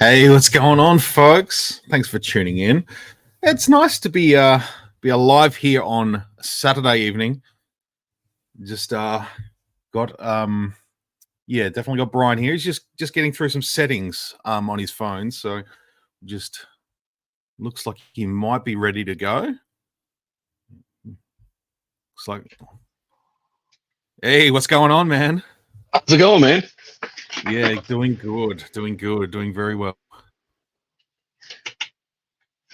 Hey, what's going on, folks? Thanks for tuning in. It's nice to be alive here on Saturday evening. Just got definitely got Brian here. He's just getting through some settings on his phone, so just looks like he might be ready to go. Looks like. Hey, what's going on, man? How's it going, man? Yeah, doing good, doing very well.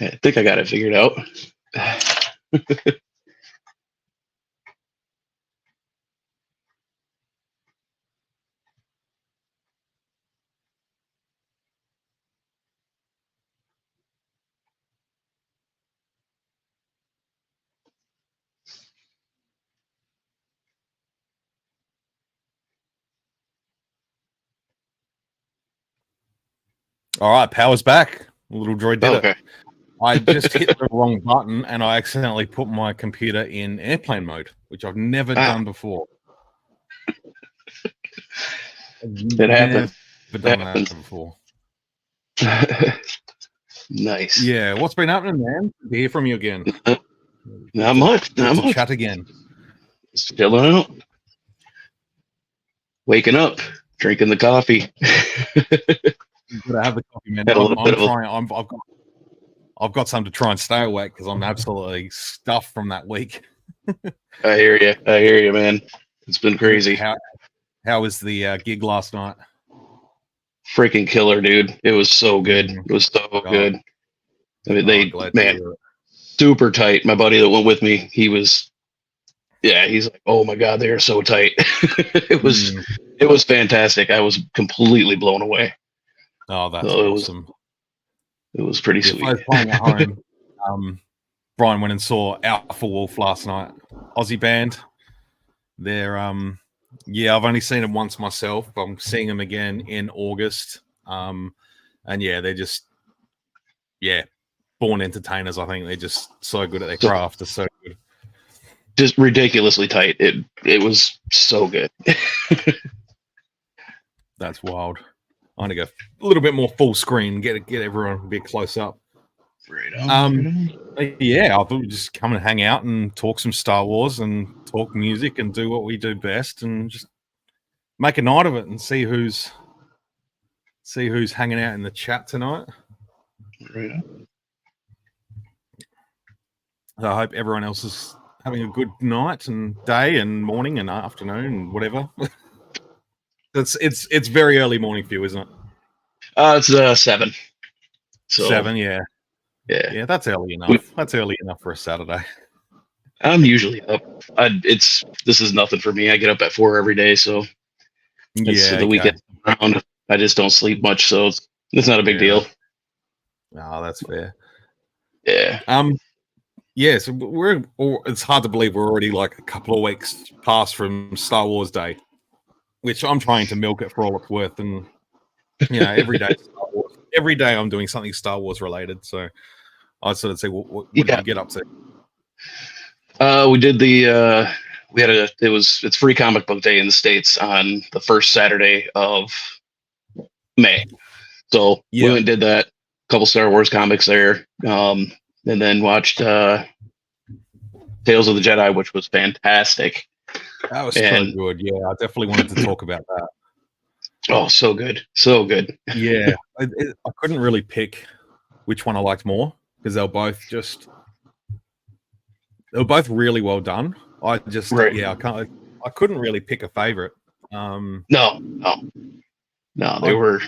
I think I got it figured out. All right, power's back. Little droid did Okay. it. I just hit the wrong button and I accidentally put my computer in airplane mode, which I've never done before. It happens. Never done that before. Nice. Yeah, what's been happening, man? Good to hear from you again. Not much. Good to chat again. Just chilling out. Waking up, drinking the coffee. You gotta have the coffee, man. I've got some to try and stay awake because I'm absolutely stuffed from that week. I hear you, man. It's been crazy. How was the gig last night? Freaking killer, dude. It was so good. It was so good. I mean, super tight. My buddy that went with me, he's like, oh my God, they are so tight. It was fantastic. I was completely blown away. Oh, that's awesome. It was pretty sweet. I was playing at home. Brian went and saw Alpha Wolf last night. Aussie band. They're I've only seen them once myself, but I'm seeing them again in August. And they're just born entertainers. I think they're just so good at their craft. They're so good. Just ridiculously tight. It was so good. That's wild. I'm gonna go a little bit more full screen, get everyone a bit close up. Right on. I thought we'd just come and hang out and talk some Star Wars and talk music and do what we do best and just make a night of it and see who's hanging out in the chat tonight. Right on. I hope everyone else is having a good night and day and morning and afternoon and whatever. It's very early morning for you, isn't it? It's 7. So 7, yeah. Yeah, that's early enough. That's early enough for a Saturday. I'm usually up. This is nothing for me. I get up at 4 every day, so the weekend around. I just don't sleep much, so it's not a big deal. Oh, that's fair. Yeah. So it's hard to believe we're already like a couple of weeks past from Star Wars Day, which I'm trying to milk it for all it's worth, and every day Star Wars. Every day I'm doing something StarArs related, so I'd sort of say, what did you get up to? We did it's Free Comic Book Day in the States on the first Saturday of May. So we went and did that, a couple Star Wars comics there, and then watched Tales of the Jedi, which was fantastic. That was so good. Yeah, I definitely wanted to talk about that. Oh, so good. So good. Yeah. I couldn't really pick which one I liked more because they were both really well done. I couldn't really pick a favorite. No, they were.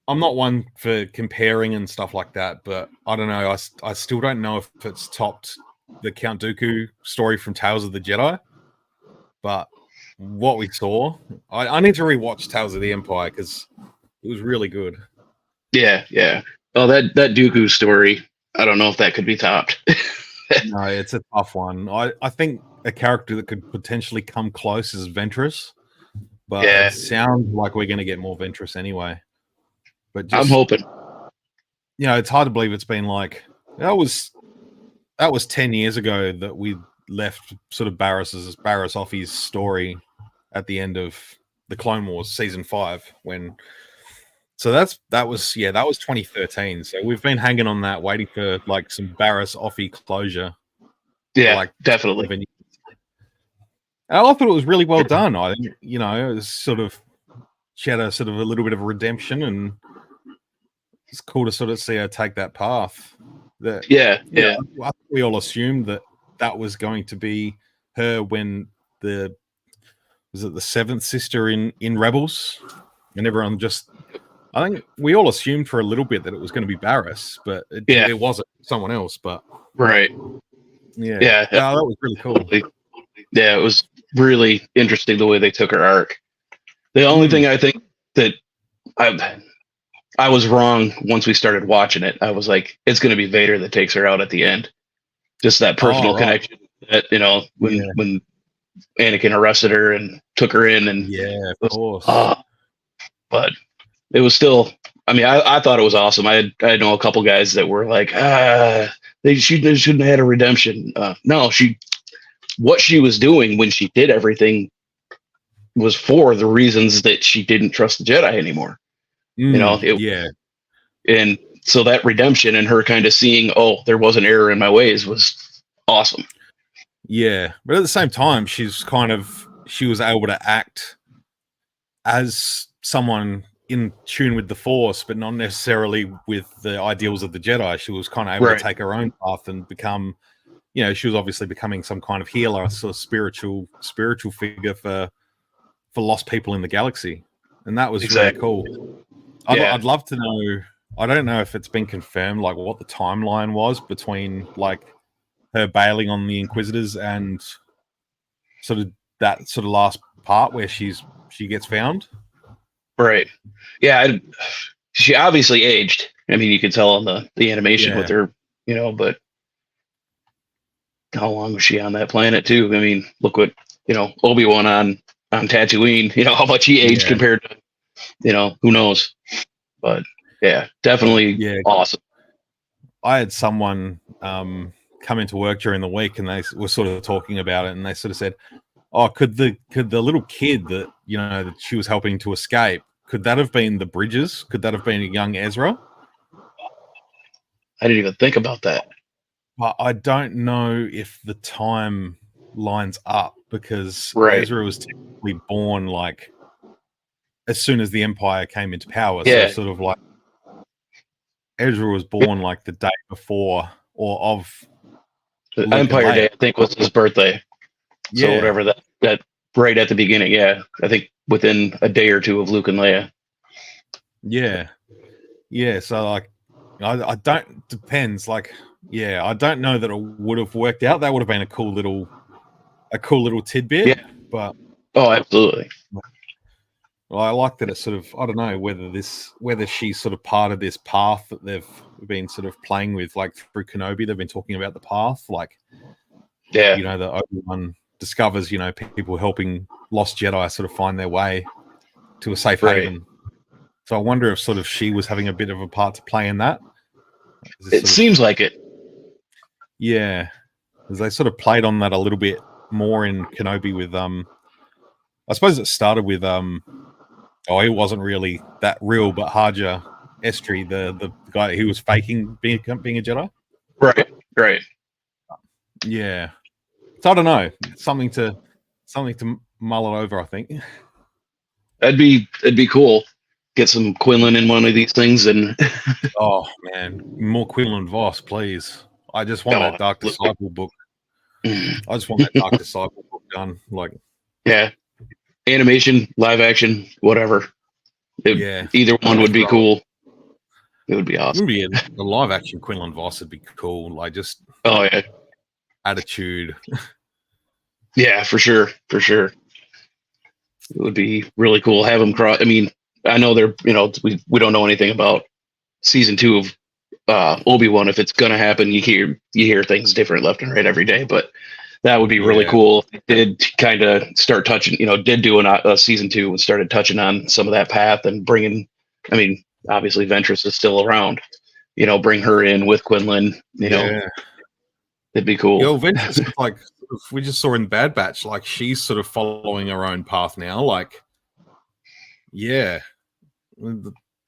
I'm not one for comparing and stuff like that, but I don't know. I still don't know if it's topped the Count Dooku story from Tales of the Jedi, but what we saw, I need to rewatch Tales of the Empire because it was really good. Yeah. Oh, that Dooku story, I don't know if that could be topped. No, it's a tough one. I think a character that could potentially come close is Ventress, but it sounds like we're going to get more Ventress anyway. But I'm hoping. It's hard to believe it's been like that was 10 years ago that we left sort of Barriss Offee's story at the end of the Clone Wars season 5 when So that was 2013. So we've been hanging on that, waiting for like some Barriss Offie closure. Yeah, like definitely. I thought it was really well done. I think, you know, it was sort of, she had a sort of a little bit of a redemption, and it's cool to sort of see her take that path. Yeah. I think we all assumed that was going to be her when was it the seventh sister in Rebels, and everyone just, I think we all assumed for a little bit that it was going to be Barriss, but it wasn't someone else. But right. Yeah, that was really cool. Yeah, it was really interesting the way they took her arc. The only thing I think that I was wrong once we started watching it. I was like, it's going to be Vader that takes her out at the end. Just that personal connection that, you know, when Anakin arrested her and took her in, and of course. But it was still, I mean, I thought it was awesome. I know a couple guys that were like, they shouldn't have had a redemption. No, what she was doing when she did everything was for the reasons that she didn't trust the Jedi anymore. You know, and so that redemption and her kind of seeing, oh, there was an error in my ways, was awesome. Yeah, but at the same time, she was able to act as someone in tune with the Force, but not necessarily with the ideals of the Jedi. She was kind of able to take her own path and become, you know, she was obviously becoming some kind of healer, sort of spiritual figure for lost people in the galaxy, and that was really cool. I'd love to know. I don't know if it's been confirmed, like what the timeline was between like her bailing on the Inquisitors and sort of that sort of last part where she gets found. Right. Yeah. She obviously aged. I mean, you could tell on the animation with her, you know, but how long was she on that planet too? I mean, look what, you know, Obi-Wan on Tatooine, you know, how much he aged compared to, you know, who knows, but yeah, definitely awesome. I had someone come into work during the week, and they were sort of talking about it, and they sort of said, oh, could the little kid that, you know, that she was helping to escape, could that have been the Bridges? Could that have been a young Ezra? I didn't even think about that. But I don't know if the time lines up, because Ezra was technically born like as soon as the Empire came into power. So sort of like Ezra was born like the day before or of the Empire Day, I think, was his birthday. So whatever that right at the beginning. Yeah. I think within a day or two of Luke and Leia. Yeah. Yeah. So like, I don't, depends. Like, yeah, I don't know that it would have worked out. That would have been a cool little tidbit. Yeah. But absolutely. Well, I like that it's sort of, I don't know whether she's sort of part of this path that they've been sort of playing with, like through Kenobi. They've been talking about the path, like, you know, the Obi-Wan discovers, you know, people helping lost Jedi sort of find their way to a safe haven. So I wonder if sort of she was having a bit of a part to play in that. It seems like it. Yeah, because they sort of played on that a little bit more in Kenobi with I suppose it started with he wasn't really that real, but Haja Estri, the guy who was faking being a Jedi. Right. Yeah. So I don't know. Something to mull it over, I think. It'd be cool. Get some Quinlan in one of these things, and oh man, more Quinlan Voss, please. I just want that Dark Disciple book. I just want that Dark Disciple book done. Like, animation, live action, whatever. Either one would be cool. It would be awesome. It would be a live action Quinlan Voss would be cool. Like, just attitude. Yeah, for sure. It would be really cool. Have them cross. I mean, I know they're, you know, we don't know anything about season 2 of Obi-Wan. If it's gonna happen, you hear things different left and right every day, but that would be really cool if they did kind of start touching, you know, did do a season 2 and started touching on some of that path and bringing, I mean, obviously Ventress is still around, you know, bring her in with Quinlan, you know, it'd be cool. Yo, Ventress is like, we just saw in Bad Batch, like she's sort of following her own path now. Like, yeah,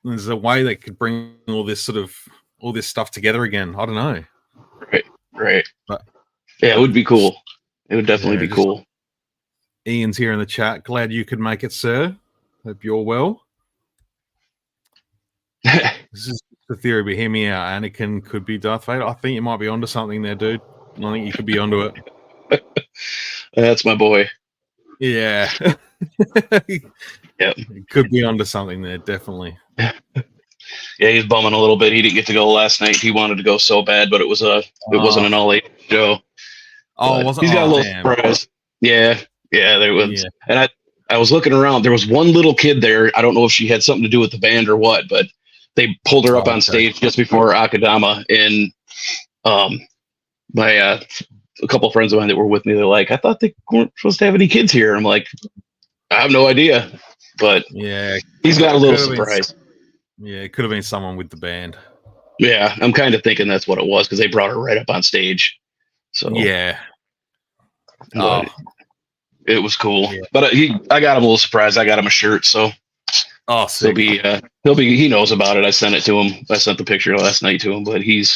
there's a way they could bring all this stuff together again. I don't know. Right. But yeah, it would be cool. It would definitely be cool. Ian's here in the chat. Glad you could make it, sir. Hope you're well. This is the theory behind me. Anakin could be Darth Vader. I think you might be onto something there, dude. I think you could be onto it. That's my boy. Yeah. Yep. He could be onto something there, definitely. Yeah, he's bumming a little bit. He didn't get to go last night. He wanted to go so bad, but it wasn't an all-8 show. Oh, was it? He's got a little surprise. Yeah, there was. Yeah. And I was looking around. There was one little kid there. I don't know if she had something to do with the band or what, but they pulled her up on stage just before Akadama, and a couple of friends of mine that were with me, they're like, I thought they weren't supposed to have any kids here. I'm like, I have no idea, but yeah, he's got a little surprise. It could have been someone with the band. Yeah, I'm kind of thinking that's what it was because they brought her right up on stage. So yeah, it was cool. Yeah. But I got him a little surprise. I got him a shirt, so sick. He knows about it. I sent it to him. I sent the picture last night to him, but we've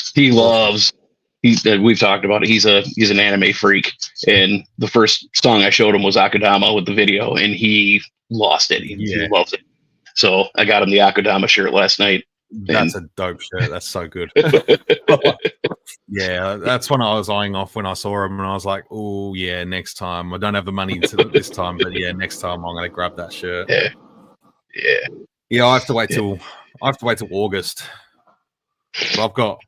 talked about it. He's an anime freak, and the first song I showed him was Akadama with the video, and he lost it. He loves it. So I got him the Akadama shirt last night. That's a dope shirt. That's so good. Yeah, that's when I was eyeing off when I saw him, and I was like, "Oh yeah, next time." I don't have the money this time, but yeah, next time I'm gonna grab that shirt. Yeah. I have to wait till August. But I've got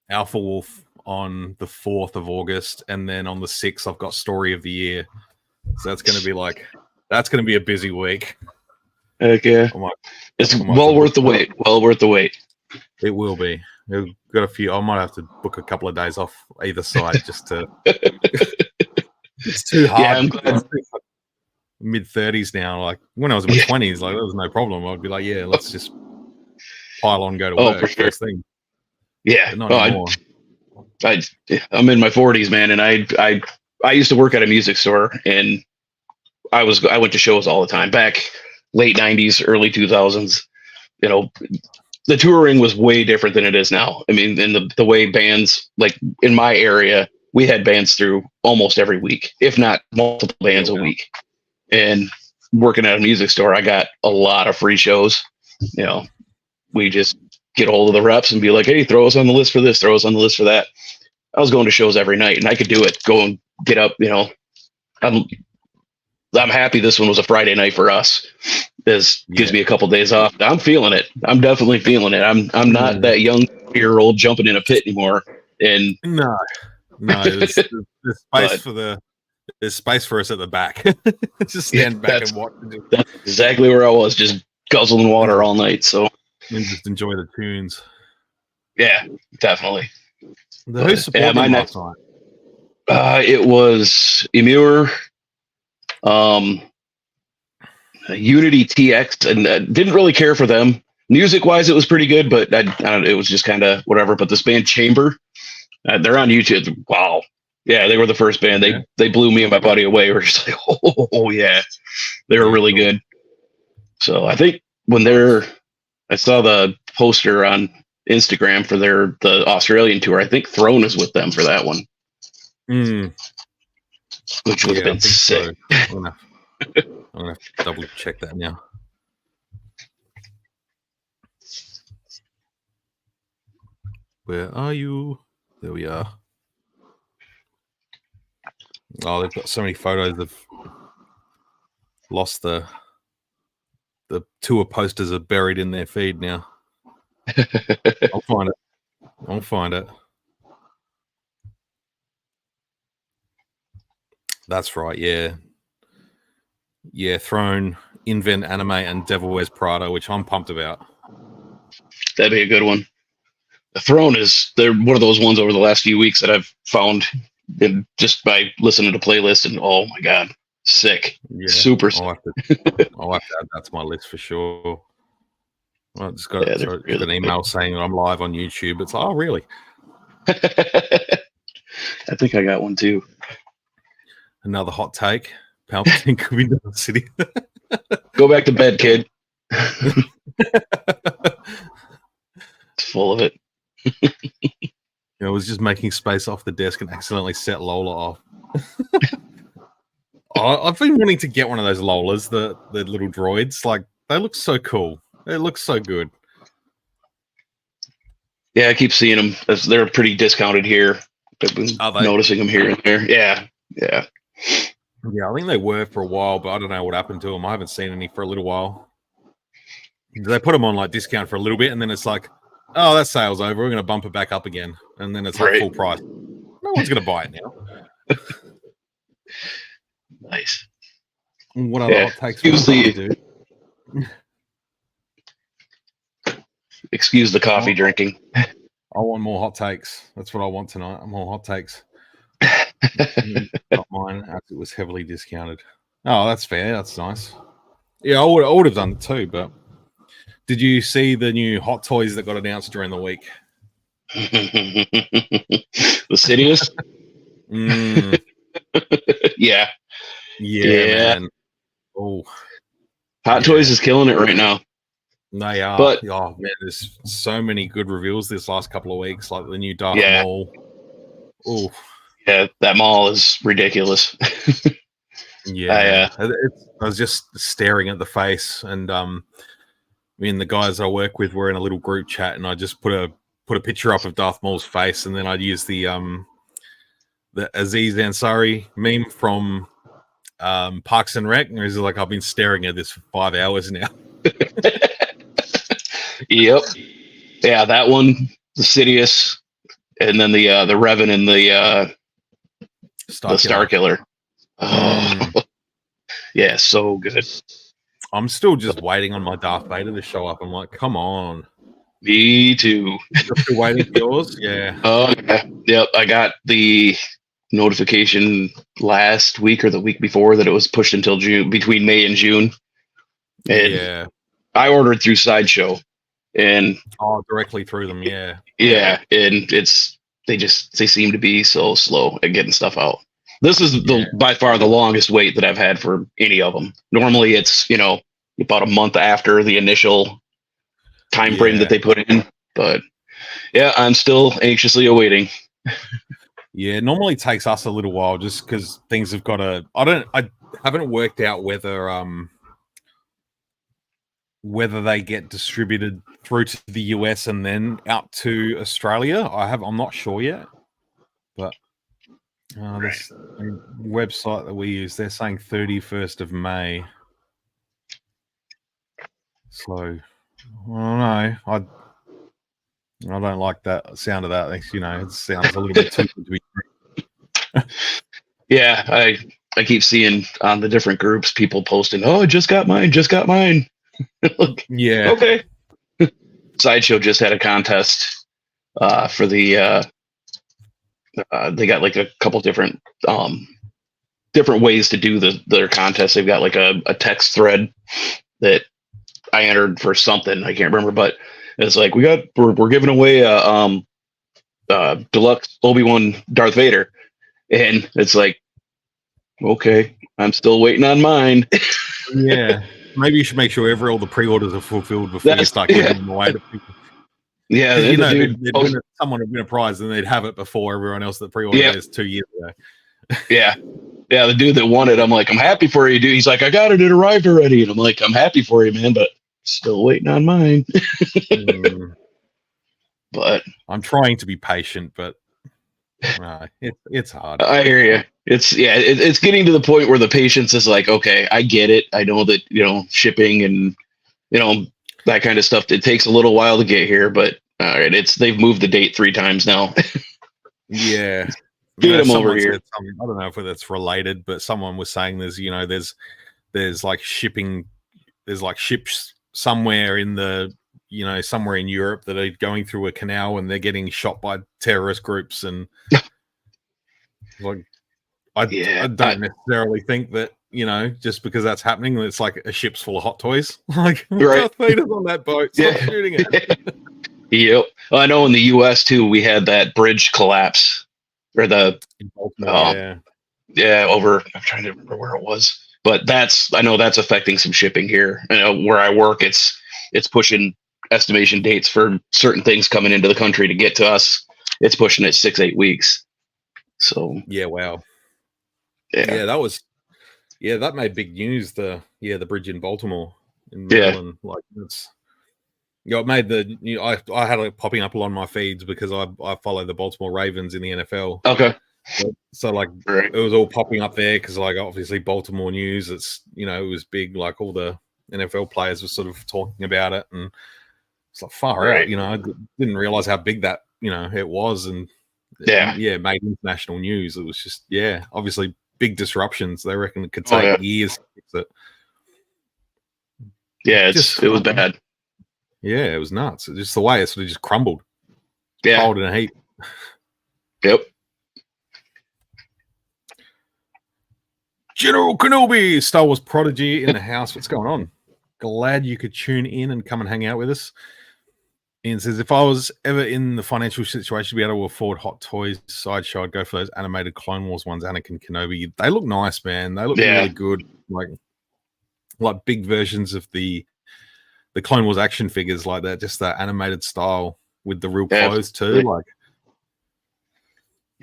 Alpha Wolf on the 4th of August, and then on the 6th I've got Story of the Year. So that's going to be a busy week. Heck yeah. It's well worth the wait. Well worth the wait. It will be. We've got a few. I might have to book a couple of days off either side just to. It's too hard. Yeah, I'm glad. Mid-30s now. Like when I was in my 20s, like there was no problem. I'd be like, yeah, let's just pile on, go to work. For sure. First thing. Yeah. I'm in my 40s, man, and I used to work at a music store, and I went to shows all the time back late 90s, early 2000s. You know, the touring was way different than it is now. I mean, and the way bands, like in my area, we had bands through almost every week, if not multiple bands a week. And working at a music store, I got a lot of free shows. You know, we just get a hold of the reps and be like, hey, throw us on the list for this, throw us on the list for that. I was going to shows every night, and I could do it. Go and get up. You know, I'm happy this one was a Friday night for us. This gives me a couple days off. I'm feeling it. I'm definitely feeling it. I'm not that young year-old jumping in a pit anymore. And no, there's space there's space for us at the back. Just stand back and watch. That's exactly where I was, just guzzling water all night. So and just enjoy the tunes. Yeah, definitely. Who supported my next time? It was Emure, Unity TX, and didn't really care for them. Music-wise, it was pretty good, but I don't know, it was just kind of whatever. But this band Chamber, they're on YouTube. Wow. Yeah, they were the first band. They blew me and my buddy away. We're just like, oh yeah, they were really good. So I think I saw the poster on Instagram for the Australian tour. I think Throne is with them for that one, which would have been sick. So. I'm gonna double check that now. Where are you? There we are. Oh, they've got so many photos. They've lost the tour posters are buried in their feed now. I'll find it. That's right. Yeah. Throne, Invent Anime, and Devil Wears Prada, which I'm pumped about. That'd be a good one. The Throne they're one of those ones over the last few weeks that I've found just by listening to playlists, and oh my god, sick. Yeah, super sick. I'll have to add that to my list for sure. I just got an email saying I'm live on YouTube. It's like, oh really? I think I got one too. Another hot take. Palpatine could be Darth City. Go back to bed, kid. It's full of it. I was just making space off the desk and accidentally set Lola off. I've been wanting to get one of those Lolas, the little droids. Like, they look so cool. They look so good. Yeah, I keep seeing them. They're pretty discounted here. I've been noticing them here and there. Yeah. Yeah, I think they were for a while, but I don't know what happened to them. I haven't seen any for a little while. They put them on like discount for a little bit, and then it's like, oh, that sale's over. We're going to bump it back up again, and then it's like full price. No one's going to buy it now. Nice. What other hot takes do you do? Excuse the coffee drinking. I want more hot takes. That's what I want tonight. More hot takes. Not mine, as it was heavily discounted. Oh, that's fair. That's nice. Yeah, I would have done it too. But did you see the new Hot Toys that got announced during the week? The Sidious? Yeah, man. Oh, Hot Toys is killing it right now. They are. But oh man, there's so many good reveals this last couple of weeks, like the new Darth Maul. Oh, yeah, that Maul is ridiculous. Yeah, I was just staring at the face, and me and the guys I work with were in a little group chat, and I just put a picture up of Darth Maul's face, and then I'd use the Aziz Ansari meme from Parks and Rec, and he's like, I've been staring at this for 5 hours now. Yep. Yeah, that one, the Sidious, and then the Revan and the Star Killer. Oh, yeah, so good. I'm still just waiting on my Darth Vader to show up. I'm like, come on. Me too. You're still waiting for yours? Yeah. Oh, yeah. Yep. I got the notification last week or the week before that it was pushed until June, between May and June. And I ordered through Sideshow, and directly through them. Yeah. Yeah, and they seem to be so slow at getting stuff out. This is by far the longest wait that I've had for any of them. Normally it's, about a month after the initial time frame that they put in. But yeah, I'm still anxiously awaiting. Yeah, normally it takes us a little while just because things have got to. I haven't worked out whether they get distributed through to the US and then out to Australia. I'm not sure yet. But this website that we use, they're saying 31st of May. So I don't know. I don't like that sound of that. It sounds a little bit too good to be true. Yeah, I keep seeing on the different groups people posting, "Oh, I just got mine. Yeah. Okay. Sideshow just had a contest for the. They got like a couple different ways to do their contest. They've got like a text thread that I entered for something I can't remember, but it's like we're giving away a deluxe Obi-Wan Darth Vader, and it's like, okay, I'm still waiting on mine. Yeah, maybe you should make sure all the pre-orders are fulfilled before you start giving them away to people. Yeah, someone would win a prize and they'd have it before everyone else that pre-ordered this 2 years ago. Yeah, the dude that won it, I'm like, I'm happy for you, dude. He's like, I got it arrived already, and I'm like, I'm happy for you, man, but still waiting on mine. But I'm trying to be patient, but it's hard. I hear you. It's getting to the point where the patience is like, okay, I get it. I know that shipping and that kind of stuff. It takes a little while to get here, but all right, they've moved the date 3 times now. Yeah, get them over here. I don't know if that's related, but someone was saying there's like shipping, there's like ships somewhere in the somewhere in Europe that are going through a canal and they're getting shot by terrorist groups, and like I don't necessarily think that just because that's happening, it's like a ship's full of hot toys. Like, Darth Vader's on that boat, stop shooting it. Yep. I know in the US too, we had that bridge collapse, or over, I'm trying to remember where it was. But I know that's affecting some shipping here. Where I work, it's pushing estimation dates for certain things coming into the country to get to us. It's pushing it 6-8 weeks. So yeah, wow, yeah, that made big news. The bridge in Baltimore in yeah, Maryland, like that's. It made I had it popping up along my feeds because I follow the Baltimore Ravens in the NFL. okay. So like Right. it was all popping up there because like obviously Baltimore news. It's it was big. Like all the NFL players were sort of talking about it, and it's like far Right. out. I didn't realize how big that it was, and Yeah, it made international news. It was just obviously big disruptions. They reckon it could Oh, take yeah. years to fix it. Yeah, Just it was bad. Yeah, it was nuts. Just the way it sort of just crumbled, Yeah. piled in a heap. Yep. General Kenobi, Star Wars prodigy in the house. What's going on? Glad you could tune in and come and hang out with us. Ian says, if I was ever in the financial situation to be able to afford Hot Toys Sideshow, I'd go for those animated Clone Wars ones, Anakin Kenobi. They look nice, man. They look really good. Like big versions of the Clone Wars action figures like that, just that animated style with the real clothes too. Like,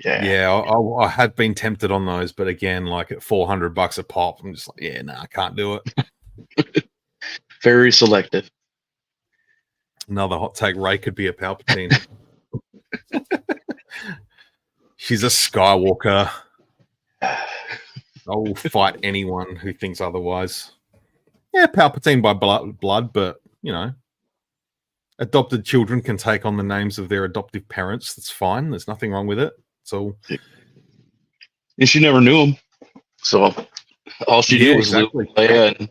I had been tempted on those, but again, like at $400 a pop, I'm just like, I can't do it. Very selective. Another hot take: Rey could be a Palpatine. She's a Skywalker. I will fight anyone who thinks otherwise. Yeah, Palpatine by blood, but adopted children can take on the names of their adoptive parents. That's fine. There's nothing wrong with it. So, and she never knew him, so all she knew was Luke, Leia, and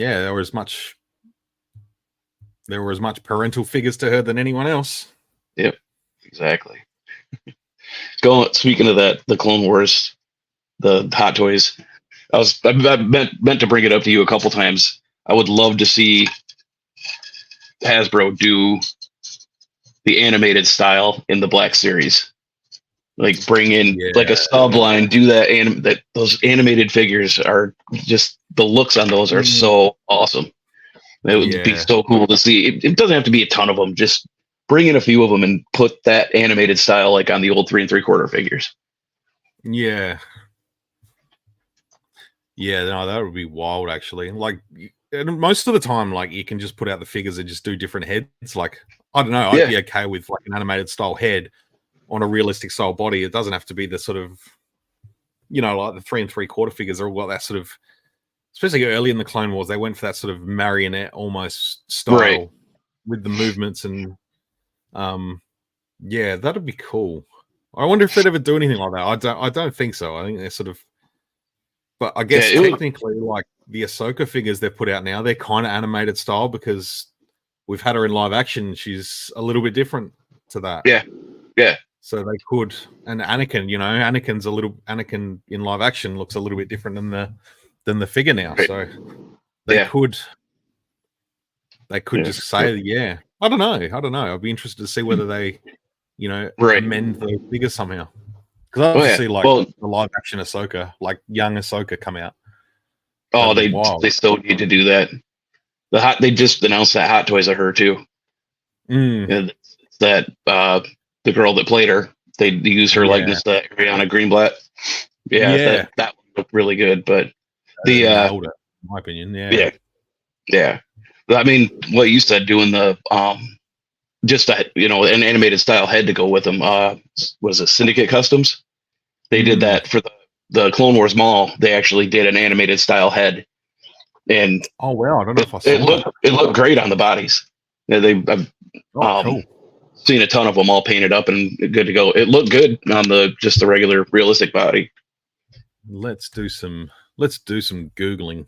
there were as much parental figures to her than anyone else. Yep, exactly. Speaking of that, the Clone Wars, the Hot Toys. I meant to bring it up to you a couple times. I would love to see Hasbro do the animated style in the Black Series. Like bring in like a subline, do that those animated figures are just, the looks on those are so awesome. It would be so cool to see. It doesn't have to be a ton of them. Just bring in a few of them and put that animated style like on the old 3 3/4 figures. Yeah. Yeah, no, that would be wild actually. Like, and most of the time, like you can just put out the figures and just do different heads. Like, I don't know, I'd be okay with like an animated style head on a realistic style body. It doesn't have to be the sort of, like the 3 3/4 figures are all got that sort of, especially early in the Clone Wars, they went for that sort of marionette almost style with the movements and that'd be cool. I wonder if they'd ever do anything like that. I don't think so. I think they're sort of, but I guess technically like the Ahsoka figures they've put out now, they're kind of animated style because we've had her in live action. She's a little bit different to that. Yeah. So they could, and Anakin, Anakin in live action looks a little bit different than the figure now. So they could just say, I don't know. I'd be interested to see whether they, amend the figure somehow. Because I obviously the live action Ahsoka, like young Ahsoka, come out. Oh, they still need to do that. They just announced that Hot Toys of her too. And it's that the girl that played her, they use her likeness to Ariana Greenblatt. That one looked really good. But the nailed it, in my opinion. Yeah. I mean, what you said, doing the just that, an animated style head to go with them. Was it Syndicate Customs? They did that for the Clone Wars Mall. They actually did an animated style head, and oh wow, I don't know if I saw it looked great on the bodies. I've cool. Seen a ton of them all painted up and good to go. It looked good on the regular realistic body. Let's do some Googling.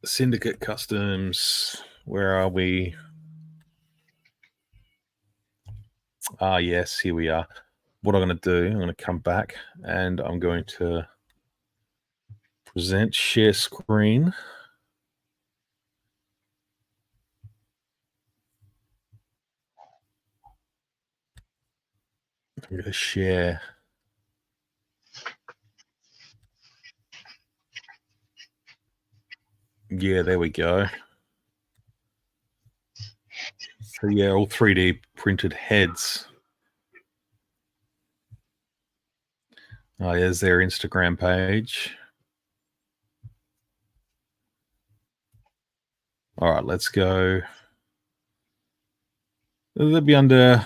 Syndicate Customs. Where are we? Yes, here we are. What I'm going to do, I'm going to come back and I'm going to present share screen. I'm going to share. Yeah, there we go. So yeah, all 3D printed heads. Oh, there's their Instagram page. All right, let's go. They'll be under.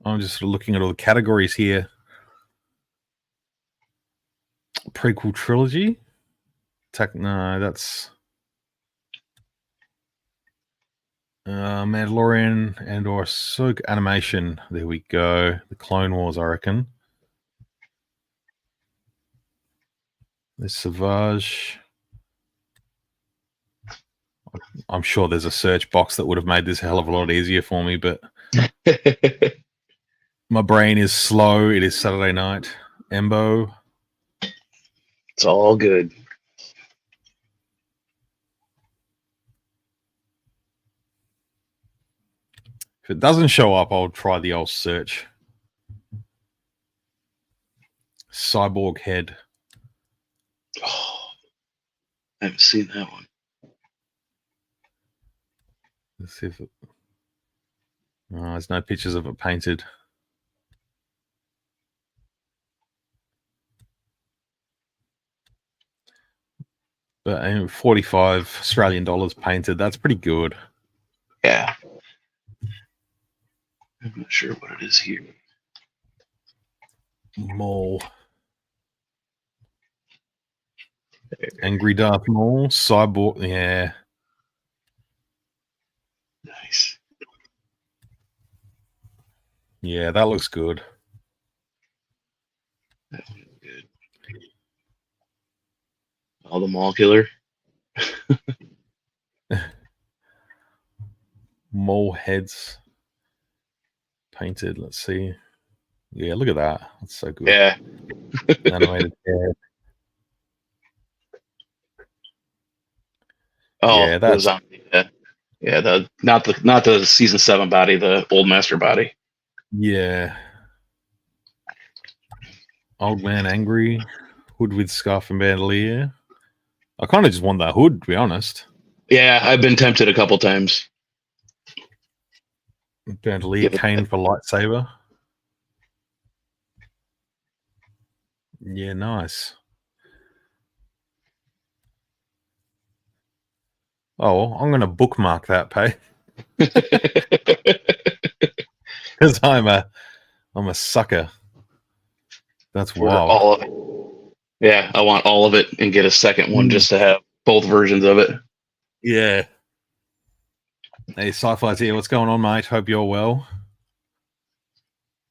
I'm just looking at all the categories here. Prequel trilogy. No, that's Mandalorian and or Ahsoka animation. There we go. The Clone Wars, I reckon. There's Savage. I'm sure there's a search box that would have made this a hell of a lot easier for me, but my brain is slow. It is Saturday night. Embo. It's all good. If it doesn't show up, I'll try the old search. Cyborg head. Oh, I haven't seen that one. Let's see if it. Oh, there's no pictures of it painted. But 45 Australian dollars painted. That's pretty good. Yeah. I'm not sure what it is here. Maul. Angry Darth Maul. Cyborg. Yeah. Nice. Yeah, that looks good. That's good. All the Maul Killer. Mole heads painted. Let's see. Yeah, look at that. That's so good. Yeah. Animated head. Oh, yeah, that's not the season 7 body, the old master body. Yeah. Old man angry. Hood with scarf and bandolier. I kind of just want that hood, to be honest. Yeah, I've been tempted a couple times. Bandolier cane for lightsaber. Yeah, nice. Oh, I'm going to bookmark that, Pay. Because I'm a sucker. That's for wild. all of it. Yeah, I want all of it and get a second one just to have both versions of it. Yeah. Hey, Sci-Fi's here. What's going on, mate? Hope you're well.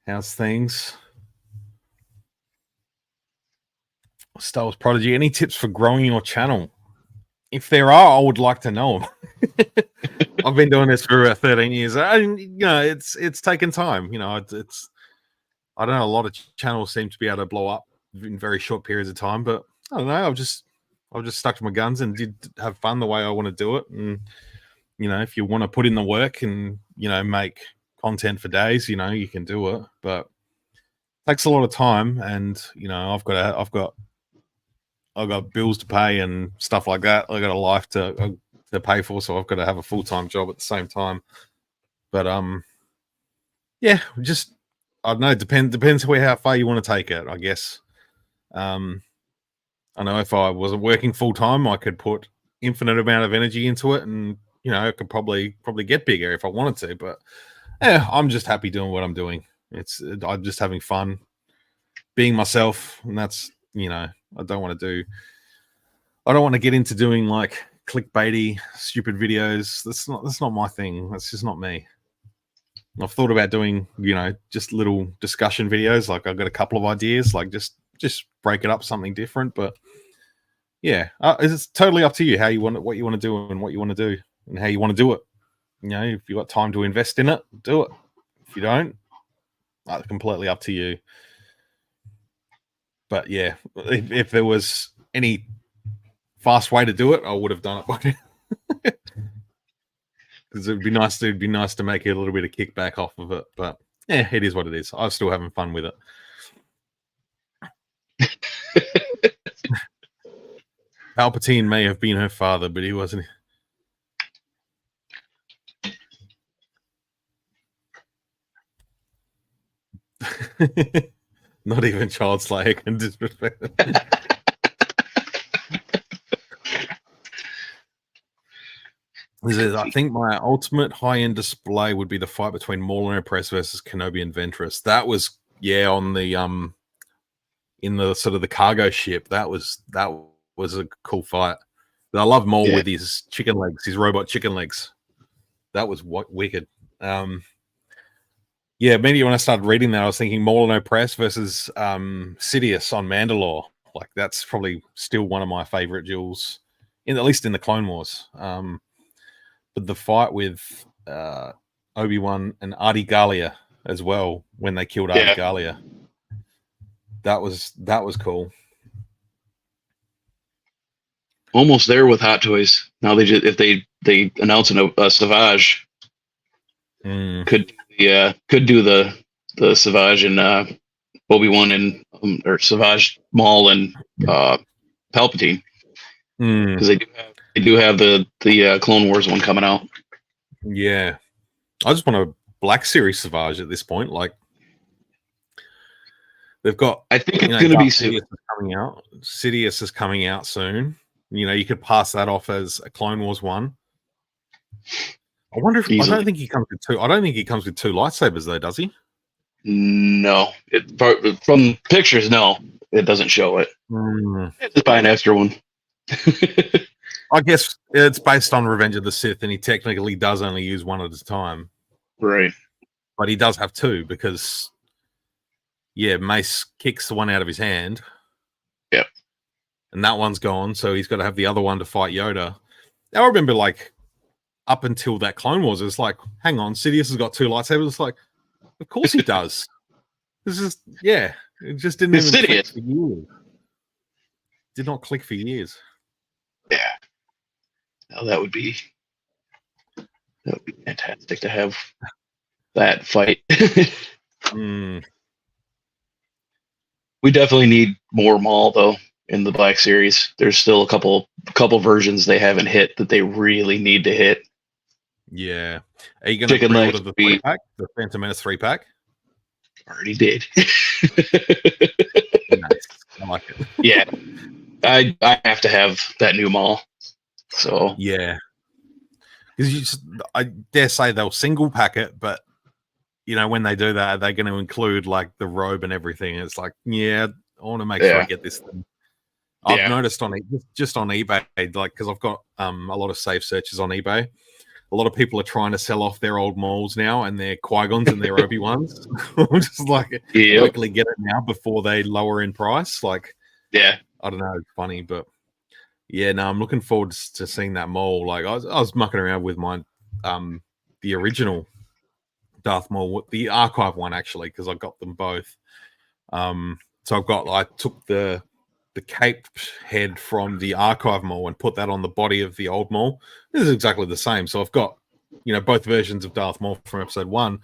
How's things? Star Wars Prodigy, any tips for growing your channel? If there are, I would like to know them. I've been doing this for 13 years. It's taken time. It's I don't know. A lot of channels seem to be able to blow up in very short periods of time, but I don't know. I've just stuck to my guns and did have fun the way I want to do it. And if you want to put in the work and make content for days, you can do it. But it takes a lot of time, and I've got bills to pay and stuff like that. I've got a life to pay for, so I've got to have a full-time job at the same time. But yeah, just I don't know. Depends how far you want to take it, I guess. I know if I wasn't working full time, I could put infinite amount of energy into it, and I could probably get bigger if I wanted to. But yeah, I'm just happy doing what I'm doing. I'm just having fun, being myself, and that's I don't want to get into doing like clickbaity, stupid videos. That's not my thing. That's just not me. I've thought about doing, just little discussion videos. Like I've got a couple of ideas, like just break it up something different. But yeah, it's totally up to you how you want it, what you want to do, and what you want to do, and how you want to do it. If you got time to invest in it, do it. If you don't, that's completely up to you. But yeah, if there was any fast way to do it, I would have done it by now. Because it'd be nice to make a little bit of kickback off of it. But yeah, it is what it is. I'm still having fun with it. Palpatine may have been her father, but he wasn't. Not even child slayer can disrespect it. I think my ultimate high-end display would be the fight between Maul and Press versus Kenobi and Ventress. That was on the in the sort of the cargo ship. That was a cool fight. But I love Maul with his chicken legs, his robot chicken legs. That was wicked. Maybe when I started reading that, I was thinking Maul and Press versus Sidious on Mandalore. Like that's probably still one of my favorite duels, at least in the Clone Wars. But the fight with Obi-Wan and Adi Gallia as well, when they killed Adi Gallia, that was cool. Almost there with Hot Toys. Now if they announce a Savage, could do the Savage and Obi-Wan and or Savage Maul and Palpatine, because they do have the Clone Wars one coming out. Yeah, I just want a Black Series Savage at this point. Like they've got, I think it's going to be soon. Sidious is coming out soon. You could pass that off as a Clone Wars one. I wonder if I don't think he comes with two. I don't think he comes with two lightsabers though, does he? No, from pictures, no, it doesn't show it. Just buy an extra one. I guess it's based on Revenge of the Sith, and he technically does only use one at a time. Right. But he does have two because, Mace kicks the one out of his hand. Yep. And that one's gone, so he's got to have the other one to fight Yoda. I remember, like, up until that Clone Wars, it's like, hang on, Sidious has got two lightsabers. It's like, of course he does. This is, it just didn't even click for years. Did not click for years. Yeah. Now that would be fantastic to have that fight. We definitely need more Maul though in the Black Series. There's still a couple versions they haven't hit that they really need to hit. Yeah. Are you going to pre-order the 3-pack, the Phantom Menace 3-pack? Already did. Nice. I like it. Yeah. I have to have that new Maul. So yeah, because I dare say they'll single pack it, but when they do that, they're going to include like the robe and everything. It's like, I want to make sure I get this thing. I've noticed on just on eBay, like because I've got a lot of safe searches on eBay. A lot of people are trying to sell off their old Mauls now and their Qui-Gons and their Obi-Wans. Just like quickly get it now before they lower in price. Like, I don't know, it's funny, but. Yeah, no, I'm looking forward to seeing that Maul. Like I was mucking around with my the original Darth Maul, the archive one actually, because I got them both. So I took the caped head from the archive Maul and put that on the body of the old Maul. This is exactly the same. So I've got both versions of Darth Maul from episode 1.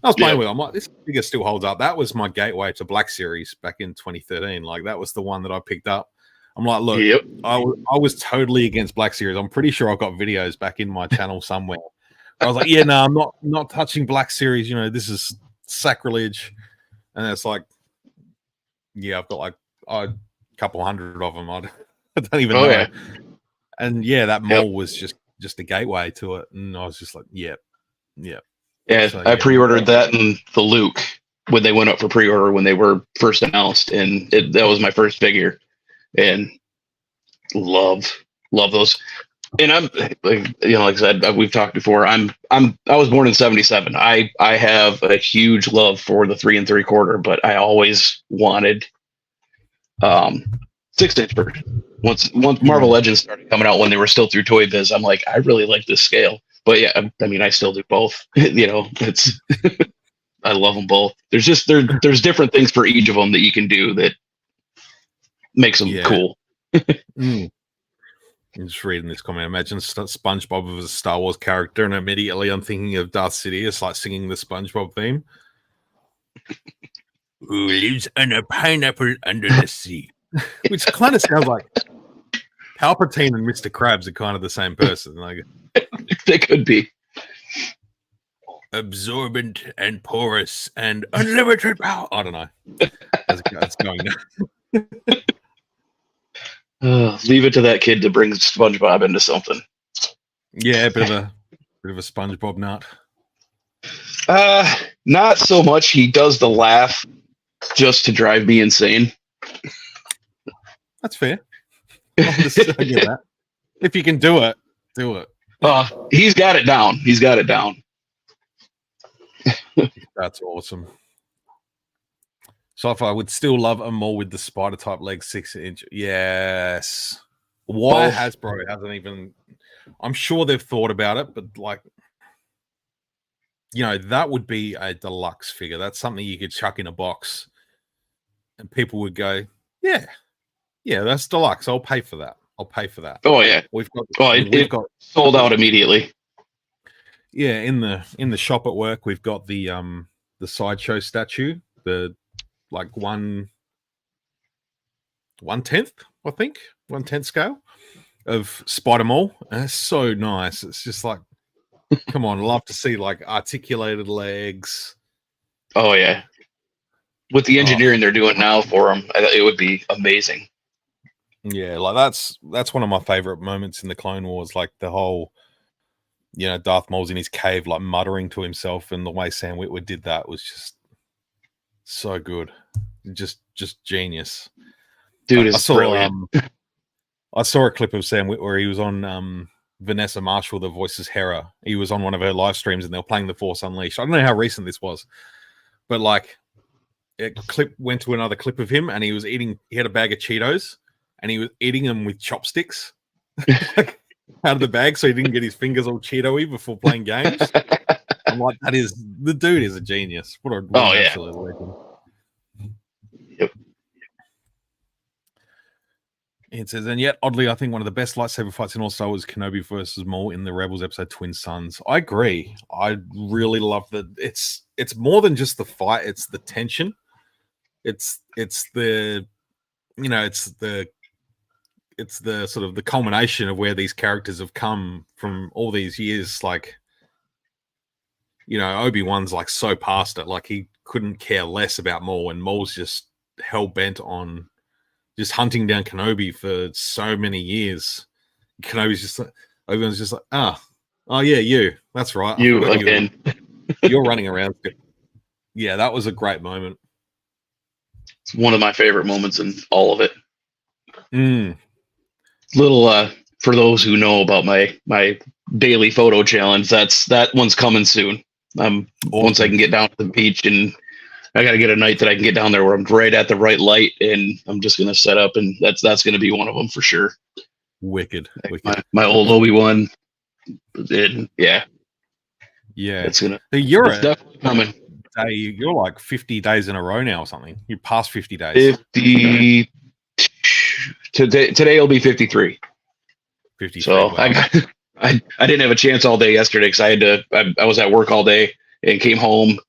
I was playing with it. I'm like, this figure still holds up. That was my gateway to Black Series back in 2013. Like that was the one that I picked up. I'm like, look, I was totally against Black Series. I'm pretty sure I've got videos back in my channel somewhere. I was like, I'm not touching Black Series. This is sacrilege. And it's like, I've got like a couple hundred of them. I don't even know. Yeah. And that Maul was just a gateway to it. And I was just like, Yeah, so, I pre-ordered that and the Luke when they went up for pre-order when they were first announced. And that was my first figure. And love those. And I'm like I said, we've talked before. I was born in 1977. I have a huge love for the 3 3/4, but I always wanted 6-inch version. Once Marvel Legends started coming out when they were still through Toy Biz, I'm like, I really like this scale. But I mean, I still do both. It's I love them both. There's different things for each of them that you can do that makes them cool. I'm just reading this comment. Imagine SpongeBob as a Star Wars character, and immediately I'm thinking of Darth Sidious, like singing the SpongeBob theme. Who lives on a pineapple under the sea? Which kind of sounds like Palpatine and Mr. Krabs are kind of the same person. Like they could be absorbent and porous and unlimited power. I don't know. That's going. Leave it to that kid to bring SpongeBob into something. Yeah, bit of a SpongeBob nut. Not so much. He does the laugh just to drive me insane. That's fair. I get that. If you can do it, do it. He's got it down. He's got it down. That's awesome. So if I would still love a mole with the spider type legs 6-inch. Yes. Why Hasbro hasn't even... I'm sure they've thought about it, but like, you know, that would be a deluxe figure. That's something you could chuck in a box and people would go, yeah, that's deluxe. I'll pay for that. Oh yeah. We've got sold out immediately. Yeah, in the shop at work, we've got the sideshow statue, the like 1/10, I think, 1/10 scale of Spider Mole. And it's so nice. It's just like, come on, love to see like articulated legs. Oh yeah, with the engineering they're doing now for him, it would be amazing. Yeah, like that's one of my favorite moments in the Clone Wars, like the whole, you know, Darth Maul's in his cave, like muttering to himself, and the way Sam Witwer did that was just so good, just genius. Dude is brilliant. I saw a clip of Sam Witwer. He was on Vanessa Marshall, the Voices Hera. He was on one of her live streams, and they were playing The Force Unleashed. I don't know how recent this was, but like a clip went to another clip of him, and he was eating. He had a bag of Cheetos, and he was eating them with chopsticks. Like, out of the bag, so he didn't get his fingers all Cheeto-y before playing games. I'm like, the dude is a genius. What an absolute legend. Yep. It says, and yet, oddly, I think one of the best lightsaber fights in all Star Wars is Kenobi versus Maul in the Rebels episode Twin Suns. I agree. I really love that. It's more than just the fight. It's the tension. It's the, you know, it's the sort of the culmination of where these characters have come from all these years. Like, you know, Obi-Wan's like so past it, like he couldn't care less about Maul, and Maul's just hell bent on just hunting down Kenobi for so many years. Kenobi's just like, Obi-Wan's just like, oh yeah, you. That's right. You again. You're running around. Yeah, that was a great moment. It's one of my favorite moments in all of it. Little for those who know about my daily photo challenge, that one's coming soon. Awesome. Once I can get down to the beach, and I got to get a night that I can get down there where I'm right at the right light, and I'm just going to set up, and that's going to be one of them for sure. Wicked. My old Obi-Wan. Yeah. It's definitely coming. You're like 50 days in a row now or something. You're past 50 days. 50. Today will be 53. 53. So wow. I didn't have a chance all day yesterday because I was at work all day and came home,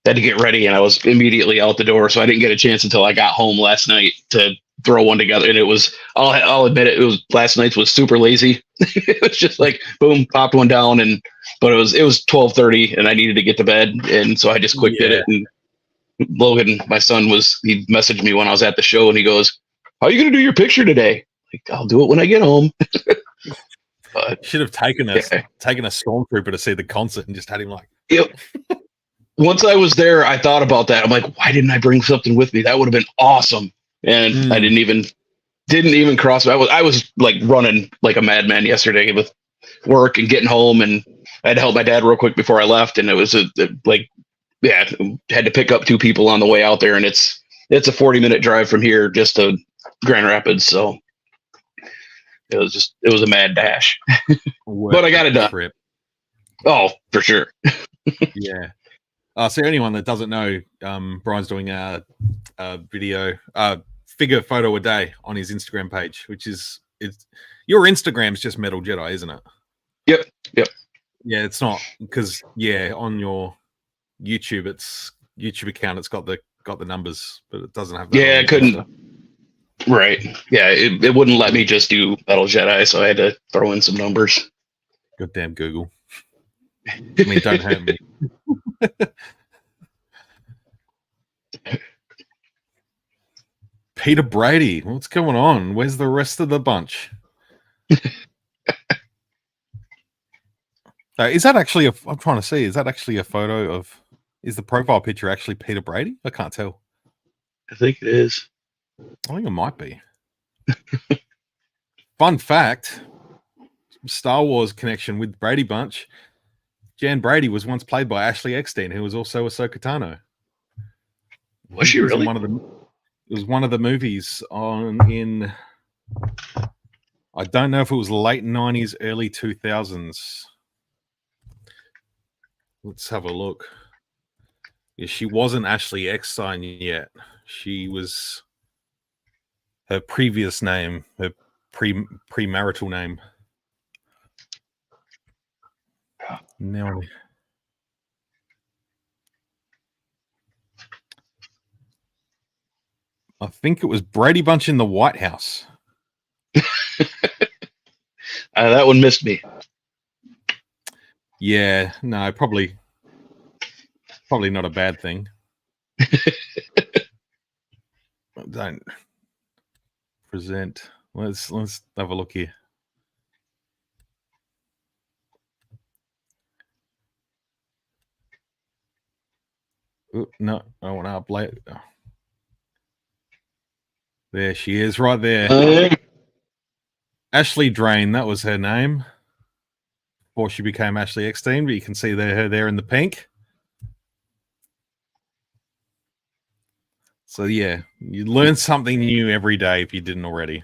had to get ready, and I was immediately out the door. So I didn't get a chance until I got home last night to throw one together. And it was, I'll admit it, last night's was super lazy. It was just like, boom, popped one down, but it was 12:30 and I needed to get to bed. And so I just quick did it. And Logan, my son, he messaged me when I was at the show, and he goes, "How are you going to do your picture today?" Like, "I'll do it when I get home." But, should have taken a stormtrooper to see the concert and just had him like. Yep. Once I was there, I thought about that. I'm like, why didn't I bring something with me? That would have been awesome. And I didn't even cross. I was like running like a madman yesterday with work and getting home, and I had to help my dad real quick before I left. And it was had to pick up 2 people on the way out there, and it's a 40-minute drive from here just to Grand Rapids. So it was a mad dash, but I got it done. Trip. Oh, for sure. Yeah. So anyone that doesn't know, Brian's doing a video, figure photo a day on his Instagram page, which is your Instagram's just Metaljedi, isn't it? Yep. Yeah, it's not, because on your YouTube account, it's got the numbers, but it doesn't have that. Yeah, I couldn't. Right. Yeah, it wouldn't let me just do Metaljedi, so I had to throw in some numbers. Goddamn Google. I mean, don't hurt me. Peter Brady, what's going on? Where's the rest of the bunch? Is that actually I'm trying to see. Is that actually a photo of? Is the profile picture actually Peter Brady? I can't tell. I think it is. I think it might be. Fun fact: Star Wars connection with Brady Bunch. Jan Brady was once played by Ashley Eckstein, who was also Ahsoka Tano. Was she really? It was one of the movies in. I don't know if it was late 90s, early 2000s. Let's have a look. Yeah, she wasn't Ashley Eckstein yet. She was her previous name, her premarital name. Now, I think it was Brady Bunch in the White House. That one missed me. Yeah, no, probably not a bad thing. Don't present. Let's have a look here. Ooh, no, I want to upload. Oh. There she is, right there. Ashley Drain, that was her name before she became Ashley Eckstein. But you can see her there in the pink. So yeah, you learn something new every day if you didn't already.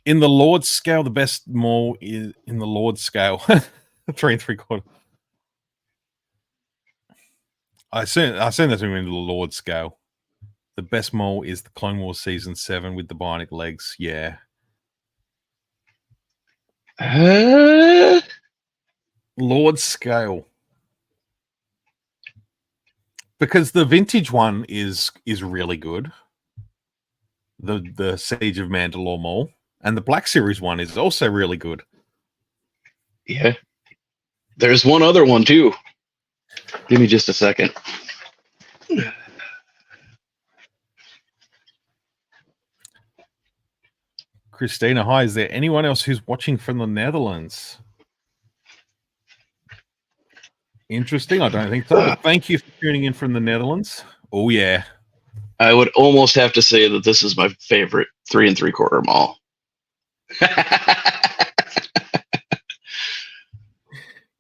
In the Lord's scale, the best mall is in the Lord's scale. 3 3/4. I assume that's in the Lord's scale. The best mall is the Clone Wars Season 7 with the bionic legs. Yeah. Lord's scale. Because the vintage one is really good. The Siege of Mandalore Mall. And the Black Series one is also really good. Yeah. There's one other one too. Give me just a second. Christina, hi. Is there anyone else who's watching from the Netherlands? Interesting. I don't think so. But thank you for tuning in from the Netherlands. Oh, yeah. I would almost have to say that this is my favorite 3 3/4 mall.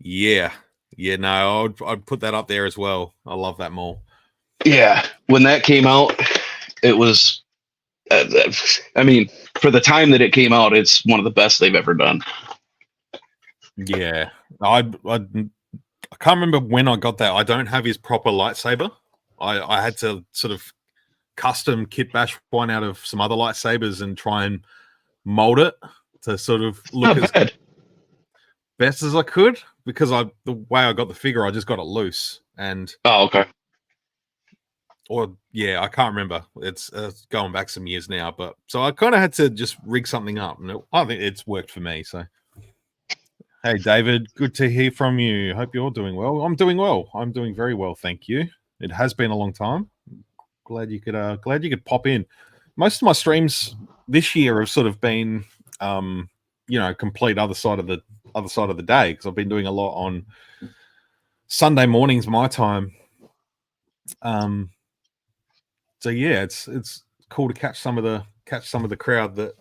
Yeah. Yeah, no, I'd put that up there as well. I love that mall. Yeah. When that came out, it was, I mean, for the time that it came out, it's one of the best they've ever done. Yeah. I can't remember when I got that. I don't have his proper lightsaber. I had to sort of custom kit bash one out of some other lightsabers and try and mold it to sort of look as best as I could, because the way I got the figure, I just got it loose. And okay. Or yeah, I can't remember. It's going back some years now, but so I kind of had to just rig something up, and I think it's worked for me. So, hey, David, good to hear from you. Hope you're doing well. I'm doing well. I'm doing very well, thank you. It has been a long time. Glad you could pop in. Most of my streams this year have sort of been, complete other side of the day, because I've been doing a lot on Sunday mornings my time. So yeah, it's cool to catch some of the crowd that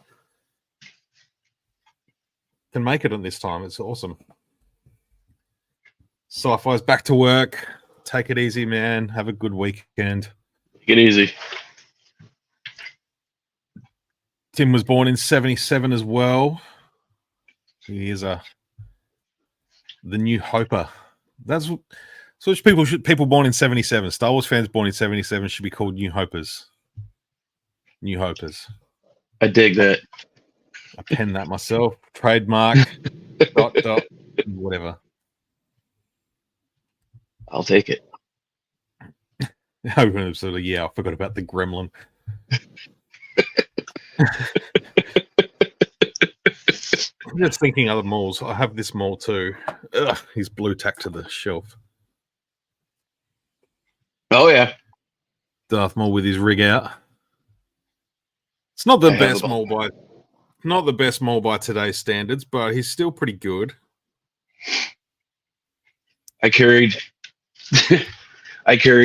can make it at this time. It's awesome. Sci-Fi's back to work. Take it easy, man. Have a good weekend. Take it easy. Tim was born in 77 as well. He is the New Hoper. That's so people born in 77. Star Wars fans born in 77 should be called New Hopers. New Hopers. I dig that. I penned that myself. Trademark. dot, whatever. I'll take it. Absolutely, yeah. I forgot about the gremlin. I'm just thinking other malls. I have this mall too. Ugh, he's blue tacked to the shelf. Oh yeah, Darth Maul with his rig out. It's not the best mall by today's standards, but he's still pretty good. I carried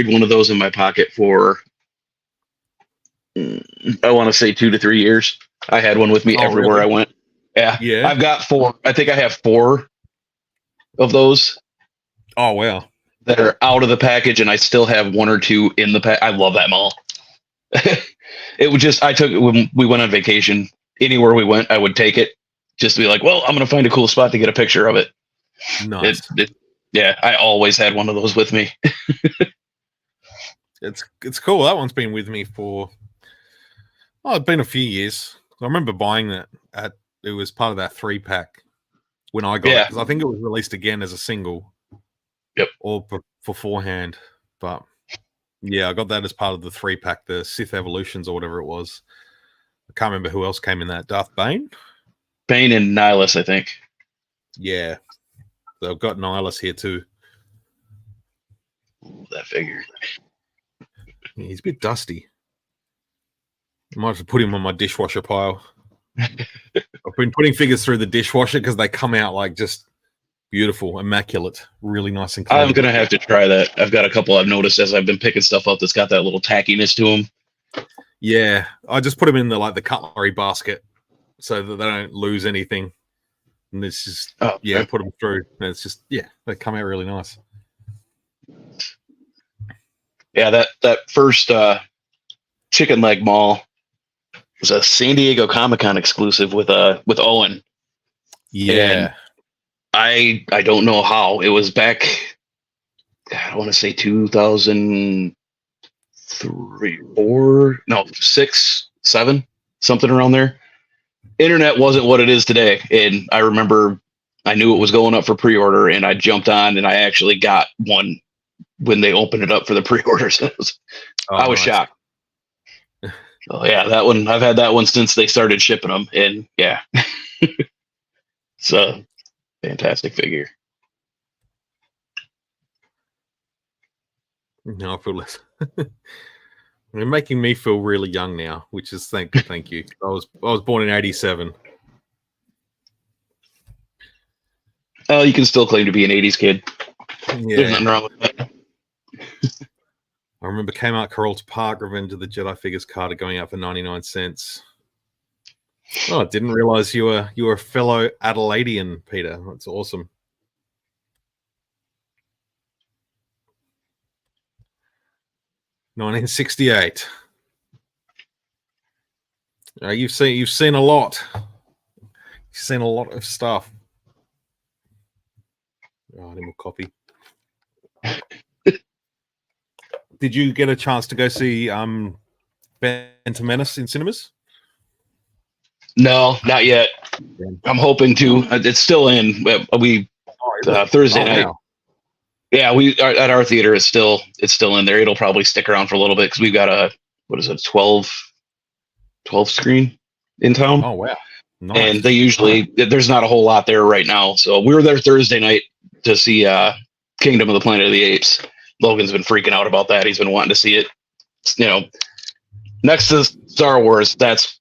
one of those in my pocket for I want to say 2 to 3 years. I had one with me everywhere I went. Yeah. I've got 4. I think I have 4 of those. Oh wow. That are out of the package, and I still have 1 or 2 in the pack. I love that mall. It would just, I took it when we went on vacation. Anywhere we went, I would take it just to be like, well, I'm going to find a cool spot to get a picture of it. Nice. Yeah, I always had one of those with me. It's cool. That one's been with me for, it's been a few years. I remember buying that it was part of that 3-pack when I got it, because I think it was released again as a single. Yep. Or beforehand. But yeah, I got that as part of the 3-pack, the Sith Evolutions or whatever it was. I can't remember who else came in that. Darth Bane? Bane and Nihilus, I think. Yeah. So I've got Nihilus here too. Ooh, that figure. Yeah, he's a bit dusty. I might have to put him on my dishwasher pile. I've been putting figures through the dishwasher because they come out like just beautiful, immaculate, really nice and clean. I'm going to have to try that. I've got a couple I've noticed as I've been picking stuff up that's got that little tackiness to them. Yeah, I just put them in the cutlery basket so that they don't lose anything. And it's just, put them through. And it's just, they come out really nice. Yeah, that first chicken leg mall was a San Diego Comic-Con exclusive with Owen. Yeah. And I don't know how. It was back, I want to say 2003, 4, no, 6, 7, something around there. Internet wasn't what it is today. And I remember I knew it was going up for pre-order, and I jumped on, and I actually got one when they opened it up for the pre-orders. I was shocked. Oh yeah, that one, I've had that one since they started shipping them, and yeah. It's a fantastic figure. No, I feel less. You're making me feel really young now, which is thank you. I was born in 87. Oh, you can still claim to be an 80s kid. Yeah. There's nothing wrong with that. I remember Kmart Carrollton Park Revenge of the Jedi figures card going out for 99 cents. Oh, I didn't realize you were a fellow Adelaidean, Peter. That's awesome. $1968. You've seen a lot. You've seen a lot of stuff. Oh, I need more copy. Did you get a chance to go see Phantom Menace in cinemas? No, not yet. I'm hoping to. It's still in. We Thursday night. Wow. Yeah, we are at our theater. It's still in there. It'll probably stick around for a little bit because we've got a 12 screen in town. Oh wow! Nice. And they usually there's not a whole lot there right now. So we were there Thursday night to see Kingdom of the Planet of the Apes. Logan's been freaking out about that. He's been wanting to see it. You know, next to Star Wars, that's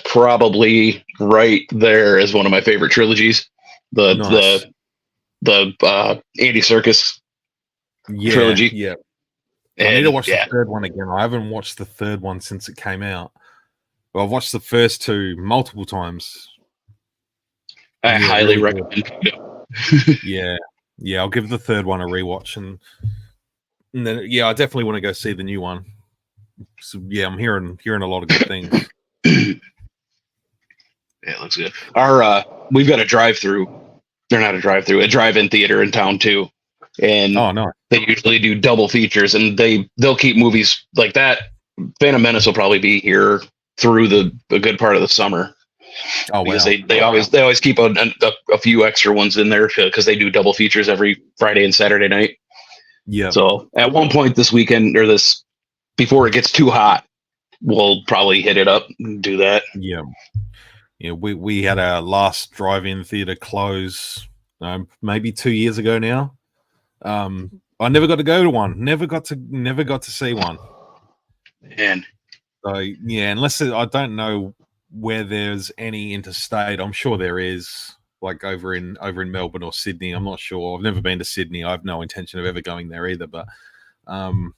probably right there as one of my favorite trilogies. The Andy Serkis trilogy. Yeah. I need to watch the third one again. I haven't watched the third one since it came out. But I've watched the first 2 multiple times. I highly recommend it. Yeah, I'll give the third one a rewatch, and then I definitely want to go see the new one. So yeah, I'm hearing a lot of good things. Yeah, it looks good. We've got a drive-through. They're not a drive-through, a drive-in theater in town too. And they usually do double features, and they'll keep movies like that. Phantom Menace will probably be here through a good part of the summer. Oh, because they always keep a few extra ones in there because they do double features every Friday and Saturday night. Yeah. So at one point this weekend or this before it gets too hot, we'll probably hit it up and do that. Yeah. Yeah, we had our last drive-in theater close maybe 2 years ago now. I never got to go to one. Never got to see one. And so yeah, unless I don't know where there's any interstate. I'm sure there is, like over in Melbourne or Sydney. I'm not sure. I've never been to Sydney. I have no intention of ever going there either. But never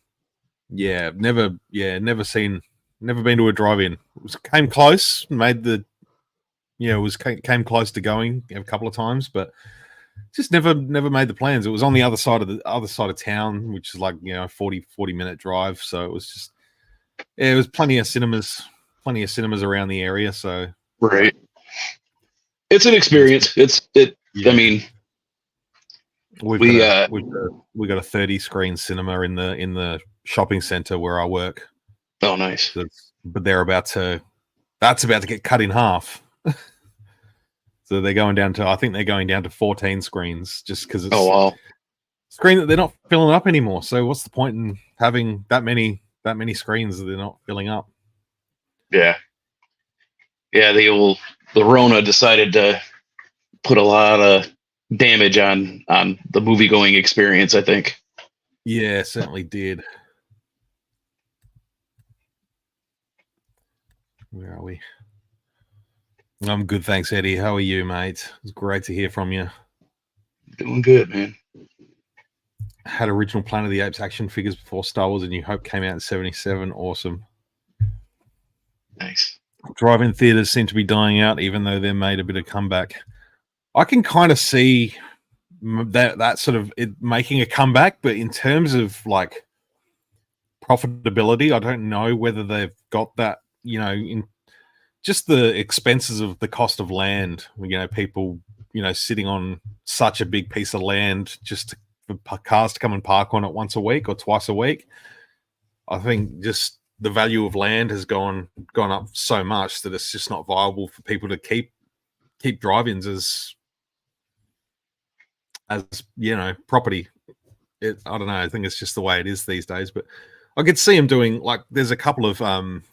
been to a drive-in. Came close, came close to going a couple of times, but just never made the plans. It was on the other side of town, which is like 40 minute drive. So it was just it was plenty of cinemas around the area. So right, it's an experience. Yeah. I mean, we got a 30 screen cinema in the shopping center where I work. Oh, nice. But that's about to get cut in half. So they're going down to 14 screens just because it's a screen that they're not filling up anymore. So what's the point in having that many screens that they're not filling up? Yeah. Yeah, the Rona decided to put a lot of damage on the movie going experience, I think. Yeah, certainly did. Where are we? I'm good, thanks, Eddie. How are you, mate? It's great to hear from you. Doing good, man. Had original Planet of the Apes action figures before Star Wars: A New Hope came out in '77. Awesome. Nice. Drive-in theaters seem to be dying out, even though they made a bit of comeback. I can kind of see that sort of it making a comeback, but in terms of like profitability, I don't know whether they've got that. In just the expenses of the cost of land, people, sitting on such a big piece of land just for cars to come and park on it once a week or twice a week. I think just the value of land has gone up so much that it's just not viable for people to keep drive-ins as property. I don't know. I think it's just the way it is these days, but I could see them doing, like, there's a couple of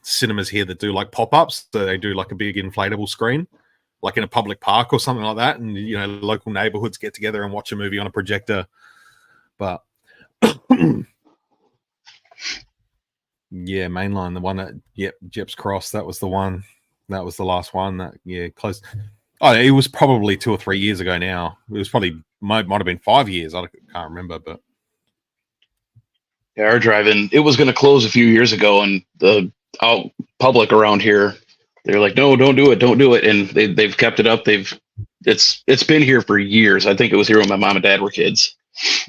cinemas here that do like pop-ups. So they do like a big inflatable screen, like in a public park or something like that. And, local neighborhoods get together and watch a movie on a projector. But yeah, Mainline, the one at Jeps Cross, that was the one. That was the last one close. Oh, it was probably 2 or 3 years ago now. It was probably might have been 5 years. I can't remember, but yeah, our drive-in, it was going to close a few years ago, and the public around here, they're like, no, don't do it, and they've kept it up. It's been here for years. I think it was here when my mom and dad were kids.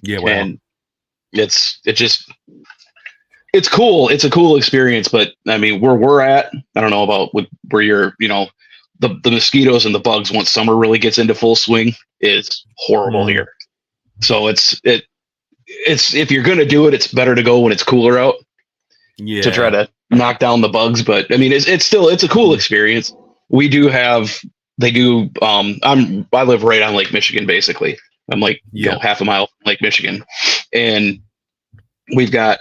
Yeah, well, and it's cool. It's a cool experience, but I mean, where we're at, I don't know about where you're. The mosquitoes and the bugs once summer really gets into full swing is horrible here. So it's if you're gonna do it, it's better to go when it's cooler out. Yeah. To try to knock down the bugs, but I mean, it's a cool experience. They do. I live right on Lake Michigan, basically. I'm like half a mile from Lake Michigan, and we've got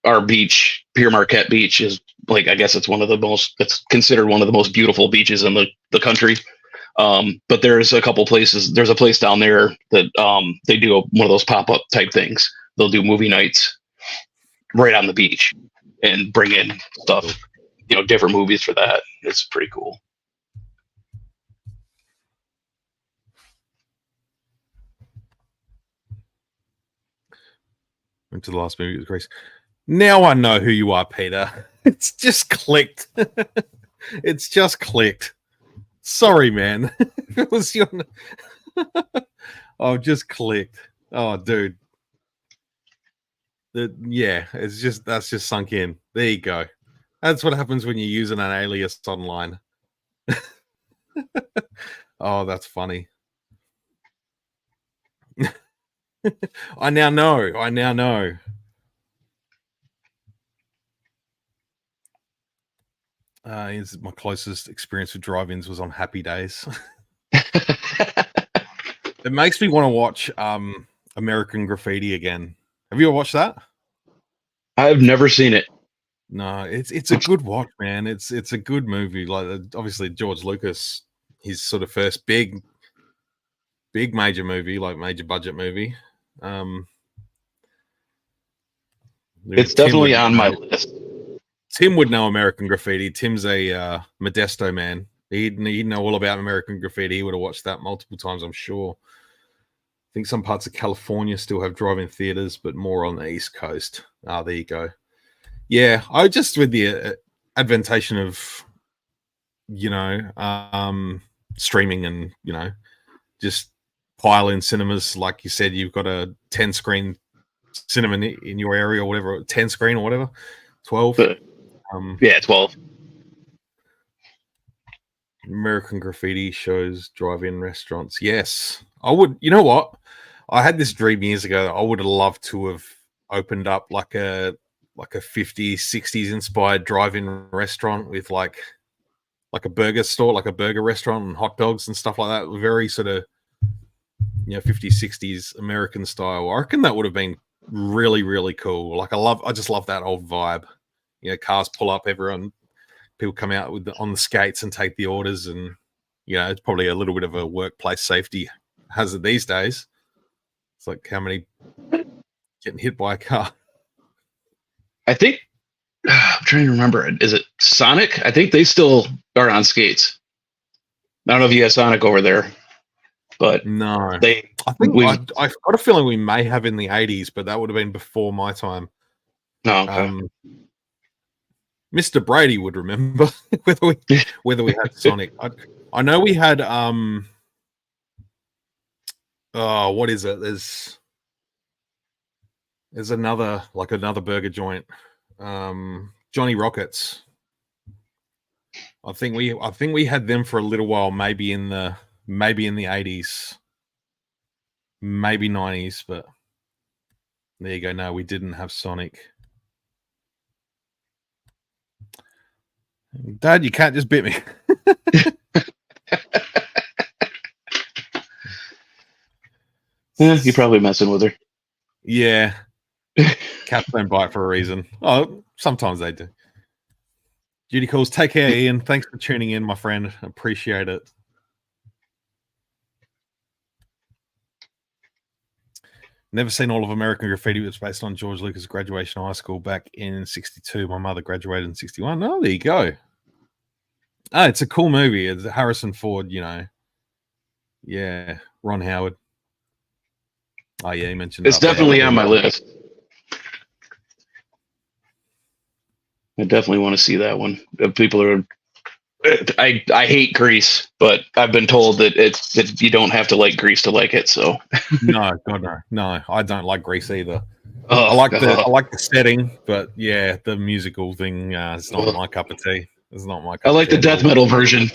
our beach, Pier Marquette Beach, is like, I guess it's considered one of the most beautiful beaches in the country. But there's a couple places. There's a place down there that they do one of those pop-up type things. They'll do movie nights right on the beach and bring in stuff, different movies for that. It's pretty cool. Went to the last movie with Grace. Now I know who you are, Peter. It's just clicked. It's just clicked. Sorry, man. It was your. Oh, just clicked. Oh, dude. That's just sunk in. There you go. That's what happens when you're using an alias online. Oh, that's funny. I now know. My closest experience with drive-ins was on Happy Days. It makes me want to watch American Graffiti again. Have you ever watched that? I've never seen it. No, it's a good watch, man. It's a good movie. Like obviously George Lucas, his sort of first big major movie, like major budget movie. It's definitely on my list. Tim would know American Graffiti. Tim's a Modesto man. He'd know all about American Graffiti. He would have watched that multiple times, I'm sure. I think some parts of California still have drive-in theaters, but more on the East Coast. Ah, there you go. Yeah, I just with the adventation of, streaming and, just pile in cinemas. Like you said, you've got a 10-screen cinema in your area or whatever, 10 screen or whatever, 12. Yeah, 12. American Graffiti shows drive-in restaurants. Yes, I would. You know what? I had this dream years ago. I would have loved to have opened up like a 50s, 60s inspired drive-in restaurant with like a burger store, like a burger restaurant and hot dogs and stuff like that. Very sort of 50s, 60s American style. I reckon that would have been really, really cool. Like I just love that old vibe. Cars pull up, people come out on the skates and take the orders, and it's probably a little bit of a workplace safety hazard these days. It's like how many getting hit by a car. I think I'm trying to remember. Is it Sonic? I think they still are on skates. I don't know if you have Sonic over there, but no. I think I've got a feeling we may have in the 80s, but that would have been before my time. No, okay. Mr. Brady would remember whether we had Sonic. I know we had what is it? There's another burger joint. Johnny Rockets. I think we had them for a little while, maybe in the 80s, maybe 90s, but there you go. No, we didn't have Sonic. Dad, you can't just bit me. Yeah, you're probably messing with her. Yeah. Cats don't bite for a reason. Oh, sometimes they do. Judy calls, take care, Ian. Thanks for tuning in, my friend. Appreciate it. Never seen all of American Graffiti, but it's based on George Lucas' graduation of high school back in 62. My mother graduated in 61. Oh, there you go. Oh, it's a cool movie. It's Harrison Ford, Yeah, Ron Howard. Oh, yeah, he mentioned it's definitely on my list. I definitely want to see that one. People are... I hate Grease, but I've been told that you don't have to like Grease to like it. So no, God no, I don't like Grease either. I like the setting, but yeah, the musical thing it's not my cup of tea. It's not my cup. I like the death metal version.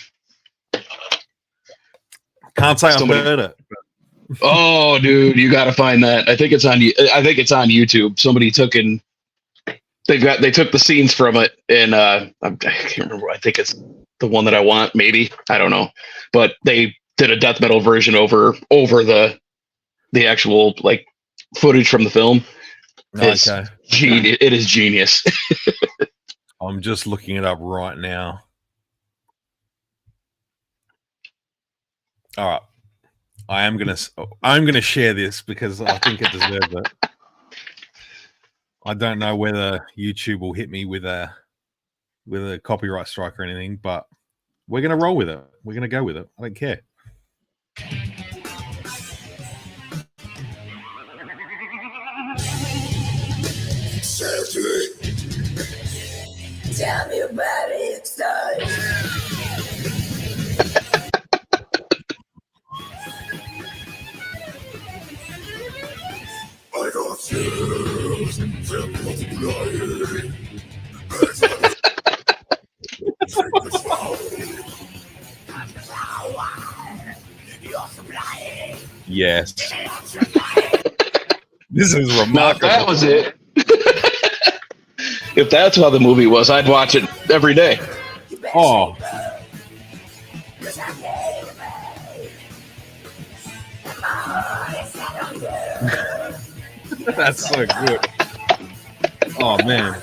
Can't say I've heard it. Oh, dude, you got to find that. I think it's on YouTube. Somebody took they took the scenes from it, and I can't remember. I think it's the one that I want, maybe. I don't know. But they did a death metal version over the actual like footage from the film. Okay. It is genius. I'm just looking it up right now. All right. I'm gonna share this because I think it deserves it. I don't know whether YouTube will hit me with a copyright strike or anything, but we're gonna roll with it. We're gonna go with it. I don't care. Tell me about it, son. I got skills and multiplying. Yes. This is remarkable. Now, if that was it. If that's how the movie was, I'd watch it every day. Oh. That's so good. Oh man.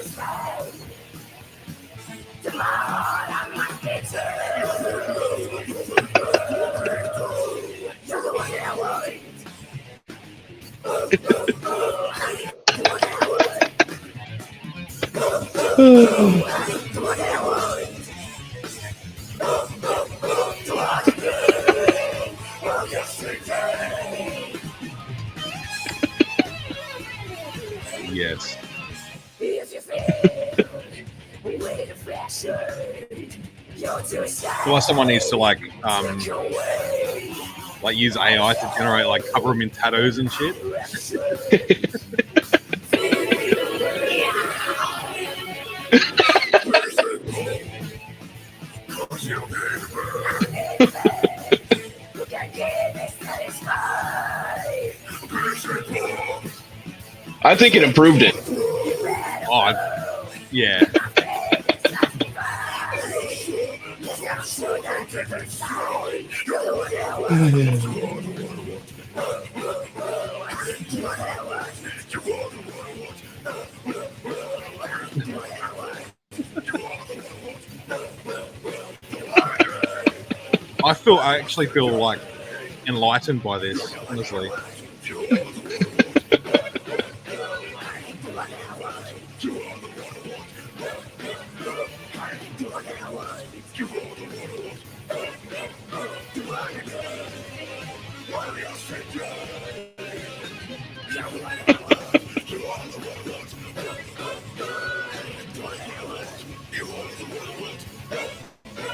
Yes. Well, someone needs to like use AI to generate like cover them in tattoos and shit. I think it improved it. Oh, yeah. I actually feel like enlightened by this, honestly.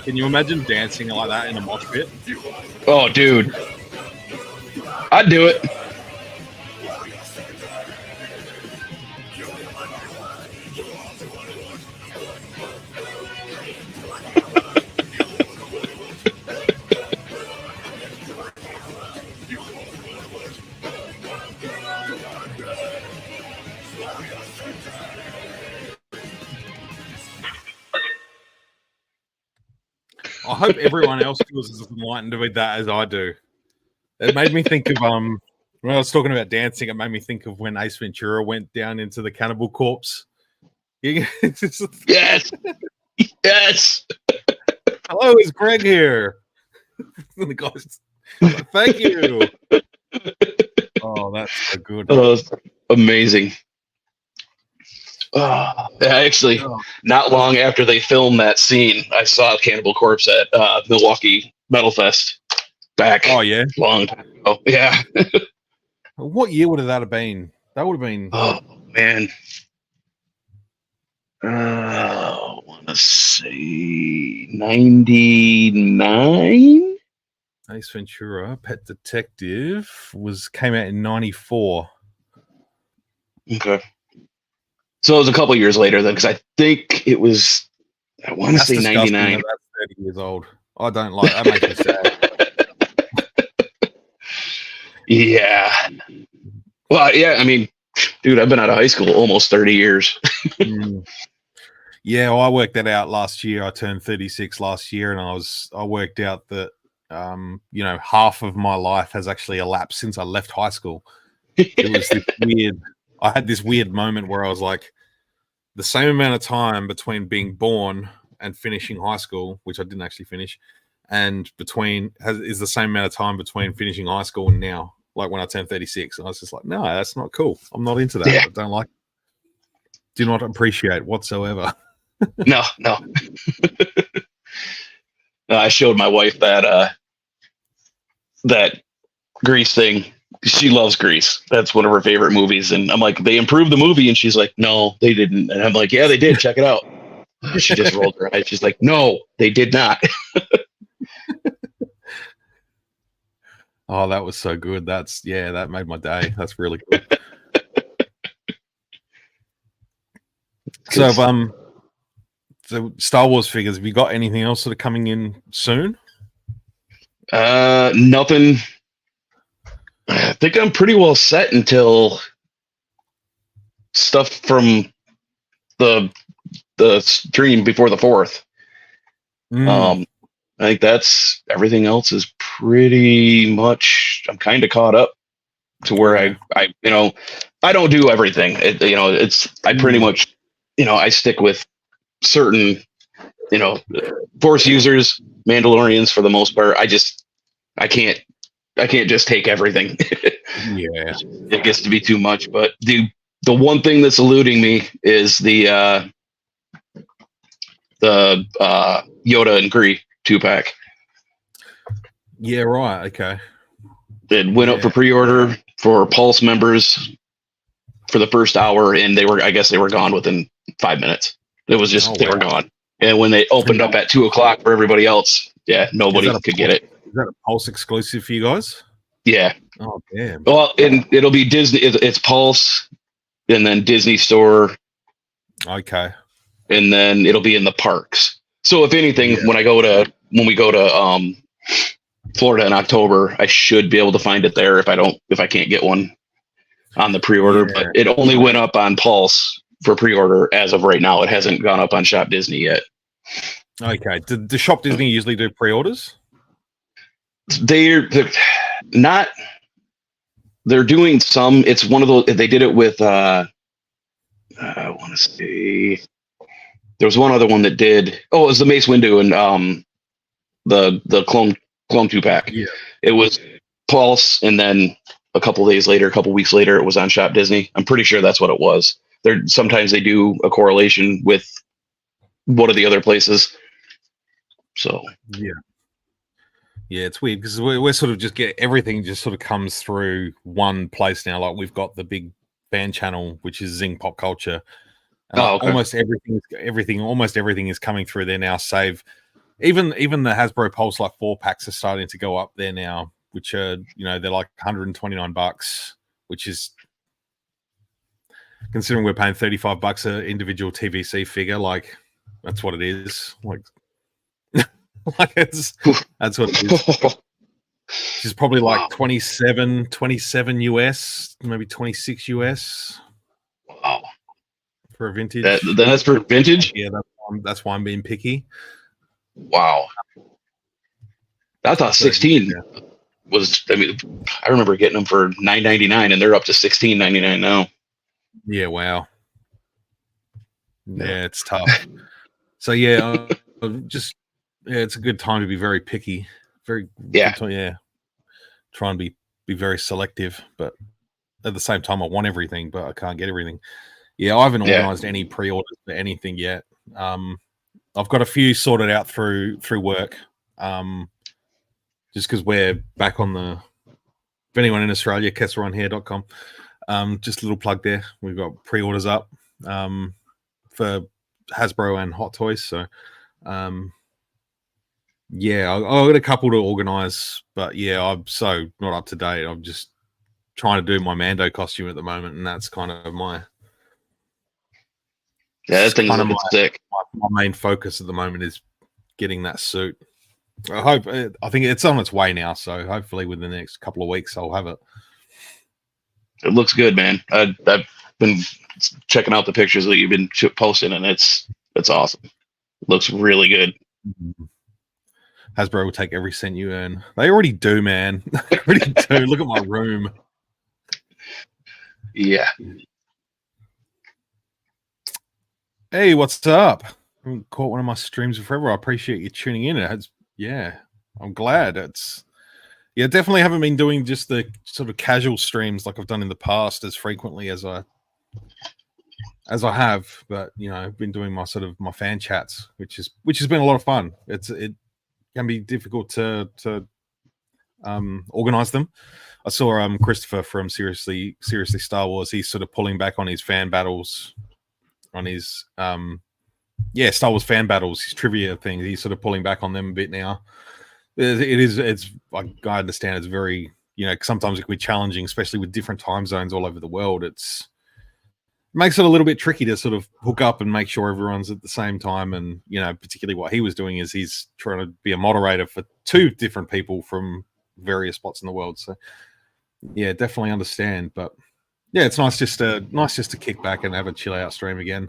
Can you imagine dancing like that in a mosh pit? Oh, dude. I'd do it. I hope everyone else feels as enlightened with that as I do. It made me think of when I was talking about dancing, it made me think of when Ace Ventura went down into the cannibal corpse. Yes. Yes. Hello, it's Greg here. The guy's like, thank you. Oh, that's so good. Oh, that's amazing. Actually, not long after they filmed that scene, I saw Cannibal Corpse at Milwaukee Metal Fest back. Oh, yeah? Long time ago. Yeah. What year would that have been? That would have been... Oh, man. I want to say 99? Ace Ventura, Pet Detective, came out in 94. Okay. So it was a couple years later then, because I think it was, I want to say 99. That's 30 years old. I don't like that. Makes me sad. Yeah. Well, yeah, I mean, dude, I've been out of high school almost 30 years. Yeah, well, I worked that out last year. I turned 36 last year, and I worked out that half of my life has actually elapsed since I left high school. It was this weird. I had this weird moment where I was like, the same amount of time between being born and finishing high school, which I didn't actually finish, and is the same amount of time between finishing high school and now. Like when I turned 36, and I was just like, no, that's not cool. I'm not into that. Yeah. I don't like. Do not appreciate whatsoever. No. I showed my wife that Grease thing. She loves Grease. That's one of her favorite movies. And I'm like, they improved the movie. And she's like, no, they didn't. And I'm like, yeah, they did. Check it out. She just rolled her eyes. She's like, no, they did not. Oh, that was so good. That made my day. That's really good. So Star Wars figures, have you got anything else that are coming in soon? Nothing. I think I'm pretty well set until stuff from the stream before the 4th. I think that's everything else is pretty much. I'm kind of caught up to where I don't do everything. I pretty much I stick with certain Force users, Mandalorians for the most part. I can't just take everything. Yeah. It gets to be too much. But the one thing that's eluding me is the Yoda and Gree 2-pack. Yeah, right. Okay. It went up for pre-order for Pulse members for the first hour, and I guess they were gone within 5 minutes. It was just they were gone. And when they opened up at 2:00 for everybody else, nobody could get it. Is that a Pulse exclusive for you guys? Yeah. Oh, damn. Well, and it'll be Disney. It's Pulse, and then Disney Store. Okay. And then it'll be in the parks. So if anything, when we go to Florida in October, I should be able to find it there if I can't get one on the pre-order. But it only went up on Pulse for pre-order as of right now. It hasn't gone up on Shop Disney yet. Okay. Does Shop Disney usually do pre-orders? They're not. They're doing some. It's one of those. They did it with. I want to say. There was one other one that did. Oh, it was the Mace Windu and the Clone 2-pack. Yeah. It was Pulse, and then a couple weeks later, it was on Shop Disney. I'm pretty sure that's what it was. Sometimes they do a correlation with one of the other places. So yeah, it's weird because we're sort of just everything just sort of comes through one place now. Like we've got the big fan channel, which is Zing Pop Culture. Okay. Almost everything is coming through there now. Save even the Hasbro Pulse like 4-packs are starting to go up there now, which are they're like $129, which is considering we're paying $35 an individual TVC figure. Like that's what it is. Like that's what it is. It's probably like 27 US, maybe 26 US. Wow. For a vintage. That's for vintage? Yeah, that's why I'm being picky. Wow. I thought 16 was, I remember getting them for $9.99 and they're up to $16.99 now. Yeah, wow. Yeah, it's tough. So it's a good time to be very picky. Try and be very selective, but at the same time I want everything, but I can't get everything. Yeah, I haven't organized any pre-orders for anything yet. I've got a few sorted out through work. Just because we're back on if anyone in Australia, KesslerOnHair.com. Just a little plug there. We've got pre-orders up for Hasbro and Hot Toys. So I've got a couple to organize, but I'm so not up to date. I'm just trying to do my Mando costume at the moment, and that's kind of my that thing's looking sick. My main focus at the moment is getting that suit. I think it's on its way now, so hopefully within the next couple of weeks I'll have it. It looks good, man. I've been checking out the pictures that you've been posting, and it's awesome. It looks really good. Hasbro will take every cent you earn. They already do, man. They already do. Look at my room. Yeah. Hey, what's up? I haven't caught one of my streams in forever. I appreciate you tuning in. I'm glad. Definitely haven't been doing just the sort of casual streams like I've done in the past as frequently as I have. But I've been doing my fan chats, which has been a lot of fun. It can be difficult to organize them. I saw Christopher from Seriously Star Wars. He's sort of pulling back on his fan battles, on his Star Wars fan battles, his trivia things. He's sort of pulling back on them a bit now. It's I understand it's very sometimes it can be challenging, especially with different time zones all over the world. It makes it a little bit tricky to sort of hook up and make sure everyone's at the same time. And particularly what he was doing is he's trying to be a moderator for 2 different people from various spots in the world. So definitely understand. But it's nice just to kick back and have a chill out stream again.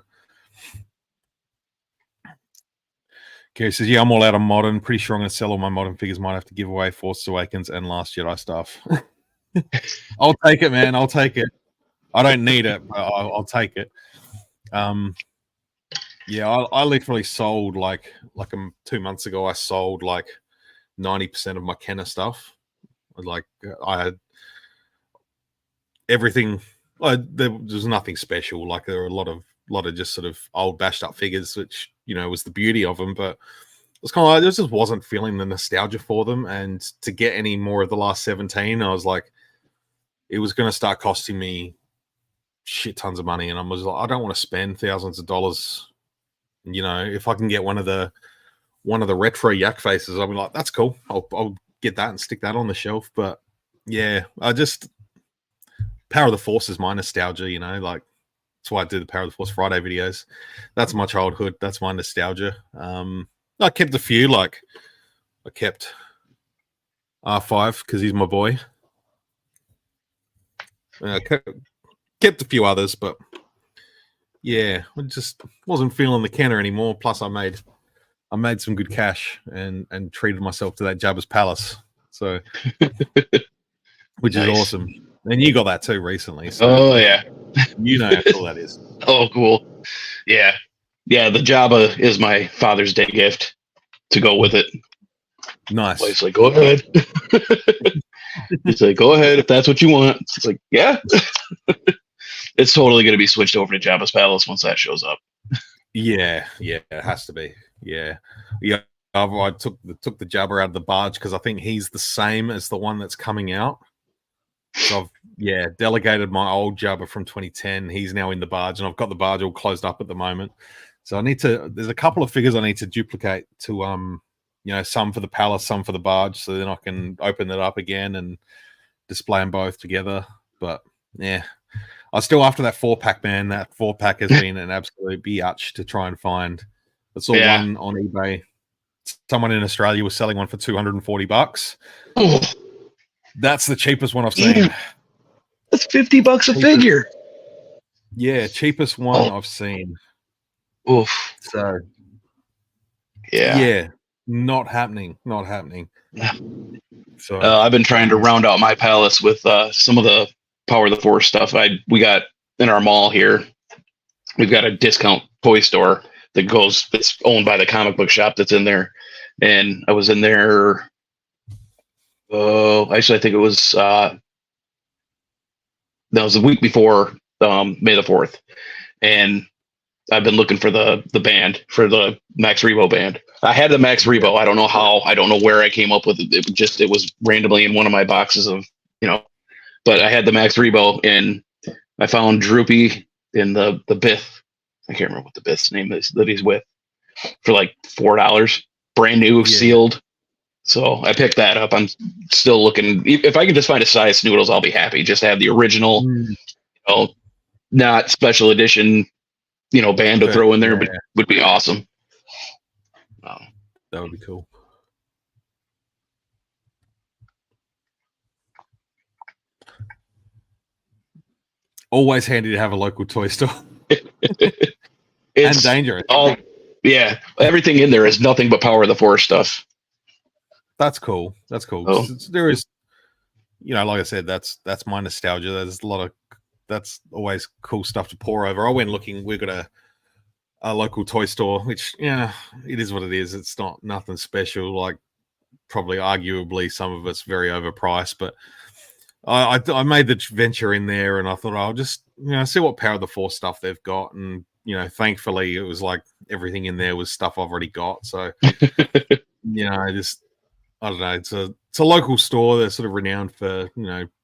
Gary says, I'm all out of modern. Pretty sure I'm going to sell all my modern figures. Might have to give away Force Awakens and Last Jedi stuff. I'll take it, man. I'll take it. I don't need it, but I'll take it. I literally sold like 2 months ago. I sold like 90% of my Kenner stuff. Like I everything. There was nothing special. Like there were a lot of just sort of old bashed up figures, which was the beauty of them. But it's kind of like I just wasn't feeling the nostalgia for them, and to get any more of the last 17, I was like, it was going to start costing me shit tons of money, and I was like, I don't want to spend thousands of dollars. If I can get one of the retro yak faces, I'll be like, that's cool. I'll get that and stick that on the shelf. But yeah, Power of the Force is my nostalgia, like that's why I do the Power of the Force Friday videos. That's my childhood. That's my nostalgia. I kept a few, like I kept R5 because he's my boy. I kept a few others, but yeah, I just wasn't feeling the Kenner anymore. Plus, I made some good cash and treated myself to that Jabba's Palace. So, which is awesome. And you got that too recently. So oh yeah, how cool that is. Oh, cool. Yeah, the Jabba is my Father's Day gift to go with it. Nice. He's like, go ahead. He's like, go ahead if that's what you want. It's like, yeah. It's totally going to be switched over to Jabba's Palace once that shows up. Yeah, it has to be. Yeah. I took the Jabba out of the barge because I think he's the same as the one that's coming out. So I've delegated my old Jabba from 2010. He's now in the barge, and I've got the barge all closed up at the moment. So there's a couple of figures I need to duplicate to some for the palace, some for the barge, so then I can open it up again and display them both together. But yeah, I still after that 4-pack, man. That 4-pack has been an absolute biatch to try and find. I saw one on eBay. Someone in Australia was selling one for $240. Oh. That's the cheapest one I've seen. That's $50 a figure. Yeah, cheapest one I've seen. Oof. So yeah, not happening. So I've been trying to round out my palace with some of the Power of the Force stuff. We got in our mall here. We've got a discount toy store that's owned by the comic book shop that's in there, and I was in there. Actually, I think it was that was the week before May the 4th, and I've been looking for the band, for the Max Rebo band. I had the Max Rebo. I don't know how. I don't know where I came up with it. It was randomly in one of my boxes of But I had the Max Rebo, and I found Droopy in the Bith. I can't remember what the Bith's name is that he's with, for like $4, brand new, sealed. So I picked that up. I'm still looking. If I can just find a size Snoodles, I'll be happy. Just have the original, not special edition, band to throw in there, but would be awesome. That would be cool. Always handy to have a local toy store. It's and dangerous. Everything in there is nothing but Power of the Force stuff. That's cool. Oh. There is, like I said, that's my nostalgia. There's that's always cool stuff to pour over. I went looking. We've got a local toy store, which it is what it is. It's not nothing special. Like probably, arguably, some of it's very overpriced. But I made the venture in there, and I thought I'll just see what Power of the Force stuff they've got, and thankfully it was like everything in there was stuff I've already got. So I don't know. It's a local store. They're sort of renowned for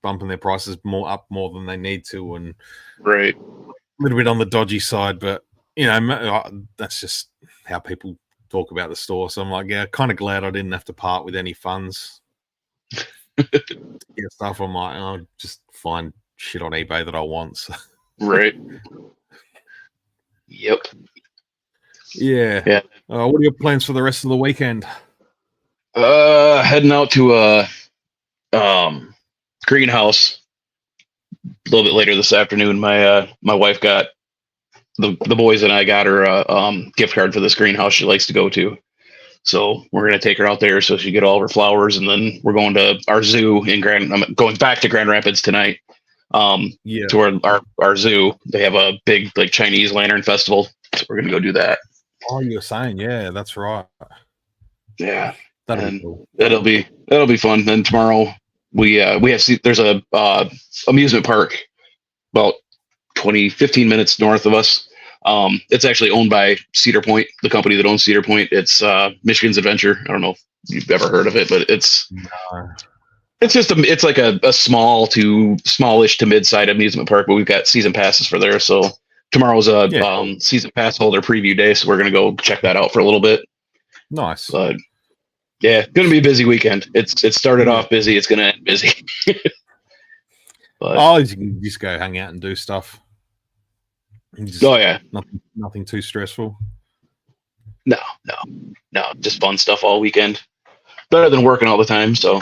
bumping their prices more than they need to, and right, a little bit on the dodgy side. But that's just how people talk about the store. So I'm like, kind of glad I didn't have to part with any funds. Get stuff. I'm like, I'll just find shit on eBay that I want. So. Right. Yep. Yeah. What are your plans for the rest of the weekend? Heading out to a greenhouse a little bit later this afternoon. My wife got the boys and I got her a gift card for this greenhouse she likes to go to. So we're gonna take her out there so she get all of her flowers, and then we're going to our zoo in I'm going back to Grand Rapids tonight. To our zoo. They have a big Chinese lantern festival, so we're gonna go do that. Oh, you were saying, that's right. Yeah. That'll be cool. That'll be fun. Then tomorrow we have there's a amusement park about 15 minutes north of us. It's actually owned by Cedar Point, the company that owns Cedar Point. It's Michigan's Adventure. I don't know if you've ever heard of it, but it's just it's like a smallish to mid-sized amusement park, but we've got season passes for there. So tomorrow's a season pass holder preview day, so we're gonna go check that out for a little bit. Nice. But yeah, gonna be a busy weekend. It started off busy, it's gonna end busy. But you can just go hang out and do stuff. Nothing too stressful. No, just fun stuff all weekend. Better than working all the time. So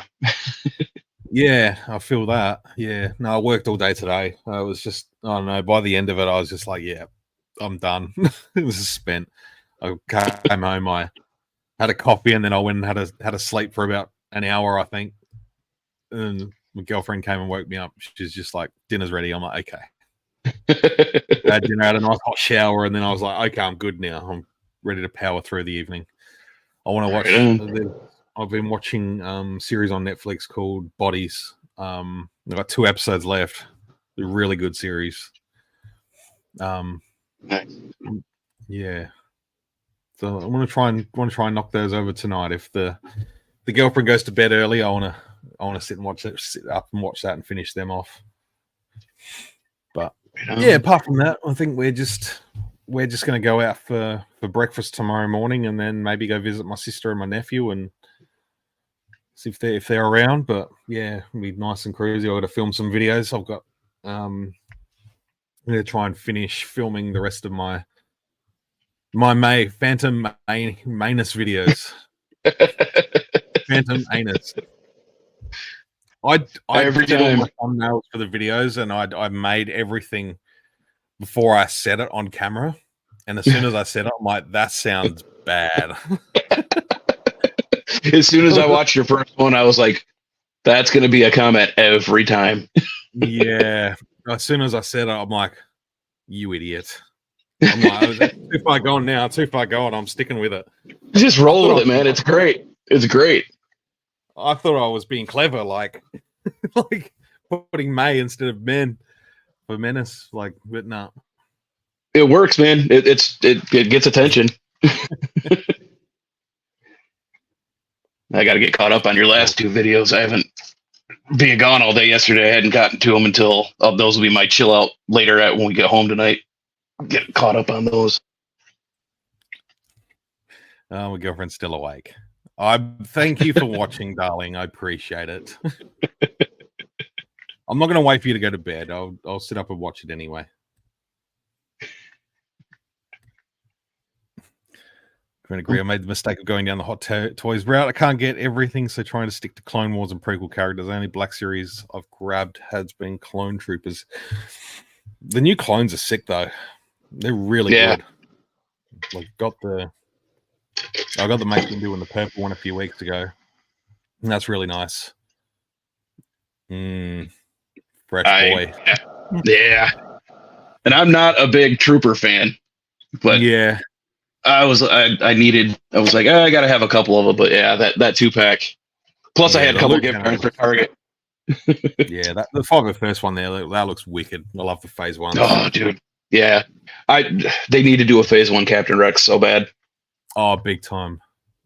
yeah, I feel that. Yeah, no, I worked all day today. I was just, I don't know. By the end of it, I was just like, yeah, I'm done. It was spent. I came home. I had a coffee, and then I went and had a sleep for about an hour, I think. And my girlfriend came and woke me up. She's just like, dinner's ready. I'm like, okay. I had dinner, had a nice hot shower, and then I was like, okay, I'm good now. I'm ready to power through the evening. I want to watch. I've been watching series on Netflix called Bodies. I've got 2 episodes left. They're really good series. Nice. Yeah. So I want to try and knock those over tonight. If the girlfriend goes to bed early, I want to sit up and watch that and finish them off. But yeah, apart from that, I think we're just going to go out for breakfast tomorrow morning, and then maybe go visit my sister and my nephew and see if they're around. But yeah, it'll be nice and cruisy. I've got to film some videos. I've got I'm going to try and finish filming the rest of my Phantom Manus videos. Phantom Anus. I did all my thumbnails for the videos, and I made everything before I set it on camera. And as soon as I set it, I'm like, that sounds bad. As soon as I watched your first one, I was like, that's going to be a comment every time. Yeah. As soon as I said it, I'm like, you idiot. I'm like, too far gone now. Too far gone. I'm sticking with it. Just roll with it, man. It's great. It's great. I thought I was being clever, like putting May instead of men for menace. Like, but no. It works, man. It gets attention. I got to get caught up on your last 2 videos. I haven't being gone all day yesterday. I hadn't gotten to them until those will be my chill out later when we get home tonight. Get caught up on those. My girlfriend's still awake. Thank you for watching, darling. I appreciate it. I'm not going to wait for you to go to bed. I'll sit up and watch it anyway. I can agree. I made the mistake of going down the hot toys route. I can't get everything, so trying to stick to Clone Wars and prequel characters. The only Black Series I've grabbed has been Clone Troopers. The new clones are sick, though. They're really good. Like, I got the Mace Windu and the purple one a few weeks ago. And that's really nice. Fresh boy. Yeah. And I'm not a big Trooper fan, but yeah. I was like, I gotta have a couple of them, but yeah, that 2-pack. Plus, I had a couple gift cards for Target. Yeah, the 501st one there, that looks wicked. I love the Phase 1. Oh, dude, yeah, they need to do a Phase 1 Captain Rex so bad. Oh, big time.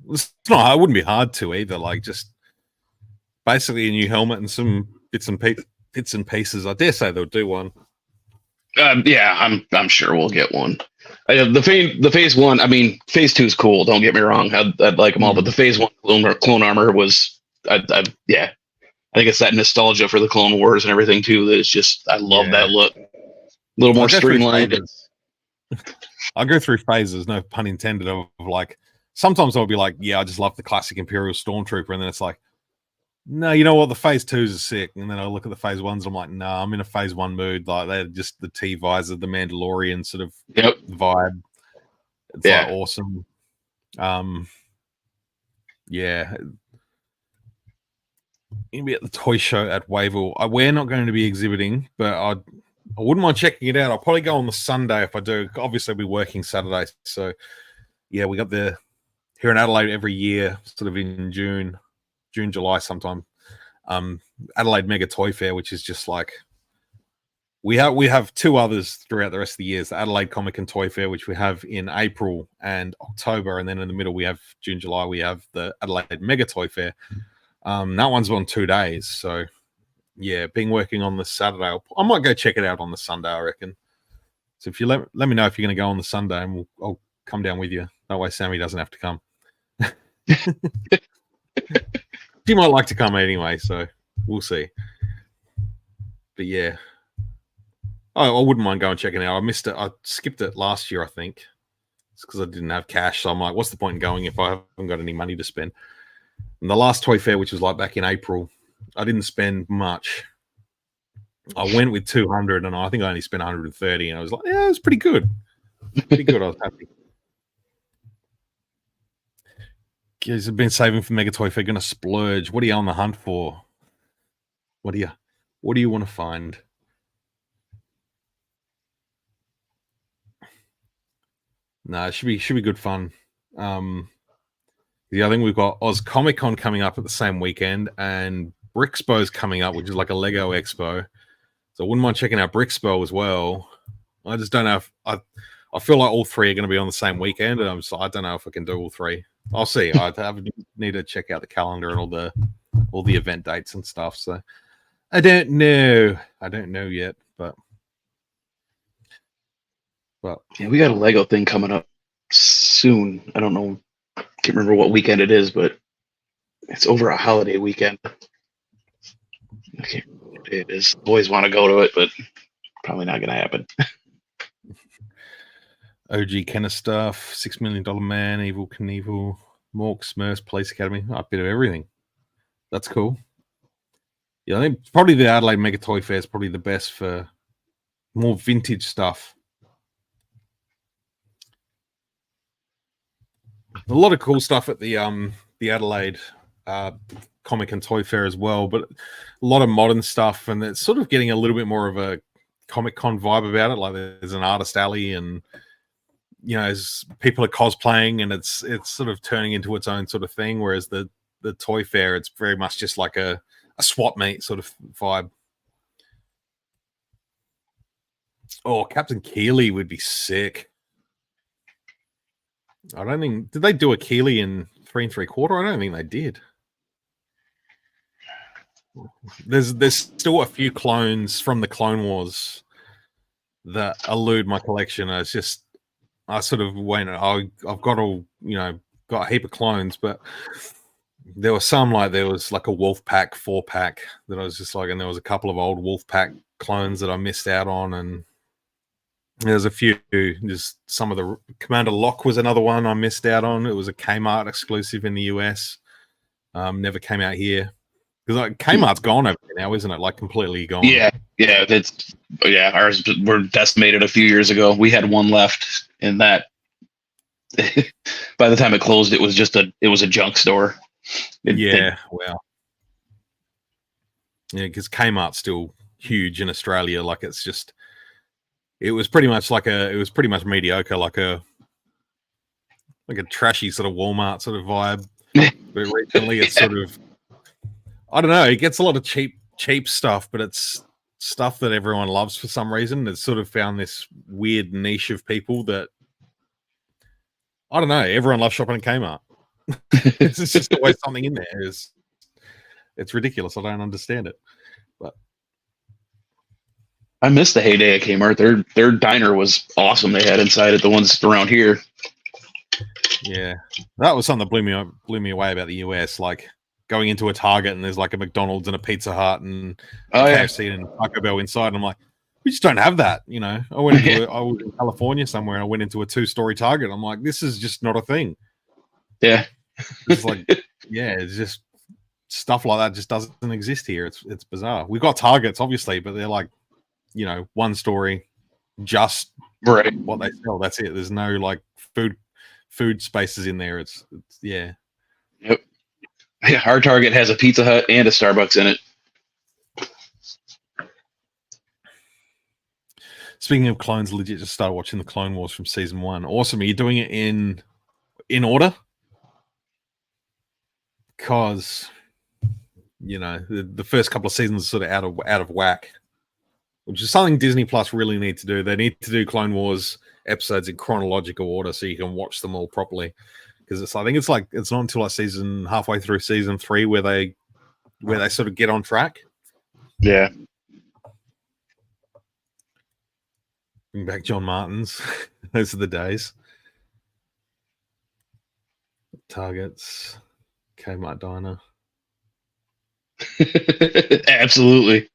It's not. It wouldn't be hard to either. Like, just basically a new helmet and some bits and pieces. I dare say they'll do one. Yeah, I'm sure we'll get one. The Phase 1, I mean, Phase 2 is cool. Don't get me wrong. I'd like them all, but the Phase 1 clone armor was, I think it's that nostalgia for the Clone Wars and everything too. That it's just, I love that look. A little more streamlined. I'll go through phases, no pun intended, of like, sometimes I'll be like, yeah, I just love the classic Imperial Stormtrooper, and then it's like, no, you know what, the Phase 2s are sick, and then I look at the Phase 1s, I'm like, no, I'm in a Phase 1 mood. Like, they're just the T-visor, the Mandalorian sort of vibe. It's like awesome. Yeah. You'll be at the toy show at Wavell. We're not going to be exhibiting, but I wouldn't mind checking it out. I'll probably go on the Sunday if I do. Obviously, I'll be working Saturday. So, yeah, we got here in Adelaide every year, sort of in June, July sometime. Adelaide Mega Toy Fair, which is just like We have two others throughout the rest of the year. The Adelaide Comic and Toy Fair, which we have in April and October, and then in the middle we have June, July. We have the Adelaide Mega Toy Fair. That one's on 2 days, so yeah, been working on the Saturday. I might go check it out on the Sunday, I reckon. So if you let me know if you're going to go on the Sunday, and I'll come down with you. That way, Sammy doesn't have to come. She might like to come anyway, so we'll see. But yeah. I wouldn't mind going checking it out. I missed it. I skipped it last year, I think. It's because I didn't have cash. So I'm like, what's the point in going if I haven't got any money to spend? And the last toy fair, which was like back in April, I didn't spend much. I went with 200 and I think I only spent 130. And I was like, yeah, it was pretty good. Pretty good. I was happy. Guys have been saving for Mega Toy Fair. Going to splurge. What are you on the hunt for? What do you want to find? No, it should be good fun. The other thing, we've got Oz Comic Con coming up at the same weekend, and Brixpo's coming up, which is like a Lego Expo. So I wouldn't mind checking out Brixpo as well. I just don't know if I feel like all three are going to be on the same weekend, and I don't know if I can do all three. I'll see. I need to check out the calendar and all the event dates and stuff. So I don't know. I don't know yet, but yeah, we got a Lego thing coming up soon. I don't know. Can't remember what weekend it is, but it's over a holiday weekend. I can't remember what day it is. Boys want to go to it, but probably not going to happen. OG Kenner stuff, $6 Million Man, Evil Knievel, Mork, Smurfs, Police Academy, a bit of everything. That's cool. Yeah, I think probably the Adelaide Mega Toy Fair is probably the best for more vintage stuff. A lot of cool stuff at the Adelaide Comic and Toy Fair as well, but a lot of modern stuff, and it's sort of getting a little bit more of a Comic Con vibe about it. Like there's an artist alley, and as people are cosplaying, and it's sort of turning into its own sort of thing. Whereas the Toy Fair, it's very much just like a swap meet sort of vibe. Oh, Captain Keeley would be sick. I don't think, did they do a Keeley in 3 3/4? I don't think they did. There's still a few clones from the Clone Wars that elude my collection. It's just, I sort of went, I've got got a heap of clones, but there were some, like there was like a Wolf Pack 4-pack that I was just like, and there was a couple of old Wolf Pack clones that I missed out on, and there's a few, just some of the Commander Locke was another one I missed out on. It was a Kmart exclusive in the US. Never came out here. Because like Kmart's gone over there now, isn't it? Like completely gone. Yeah. Ours were decimated a few years ago. We had one left, and that by the time it closed, it was a junk store. Wow. Yeah, because Kmart's still huge in Australia. Like it was pretty much mediocre, like a trashy sort of Walmart sort of vibe. But recently it's sort of, I don't know, it gets a lot of cheap stuff, but it's stuff that everyone loves for some reason. It's sort of found this weird niche of people that, I don't know, everyone loves shopping at Kmart. It's just always something in there. It's ridiculous. I don't understand it. But I miss the heyday of Kmart. Their diner was awesome. They had inside it, the ones around here. Yeah, that was something that blew me away about the US. Like going into a Target and there's like a McDonald's and a Pizza Hut and KFC and Taco Bell inside. And I'm like, we just don't have that. I was in California somewhere and I went into a 2-story Target. I'm like, this is just not a thing. Yeah, it's like, it's just stuff like that just doesn't exist here. It's bizarre. We've got Targets obviously, but they're like, 1 story, just right. What they sell. That's it. There's no like food spaces in there. It's yeah. Yep. Yeah, our Target has a Pizza Hut and a Starbucks in it. Speaking of clones, legit just started watching the Clone Wars from season 1. Awesome. Are you doing it in order? Because the first couple of seasons are sort of out of whack. which is something Disney Plus really need to do. They need to do Clone Wars episodes in chronological order so you can watch them all properly. Because I think it's not until halfway through season 3 where they sort of get on track. Yeah. Bring back John Martins. Those are the days. Targets. Kmart Diner. Absolutely.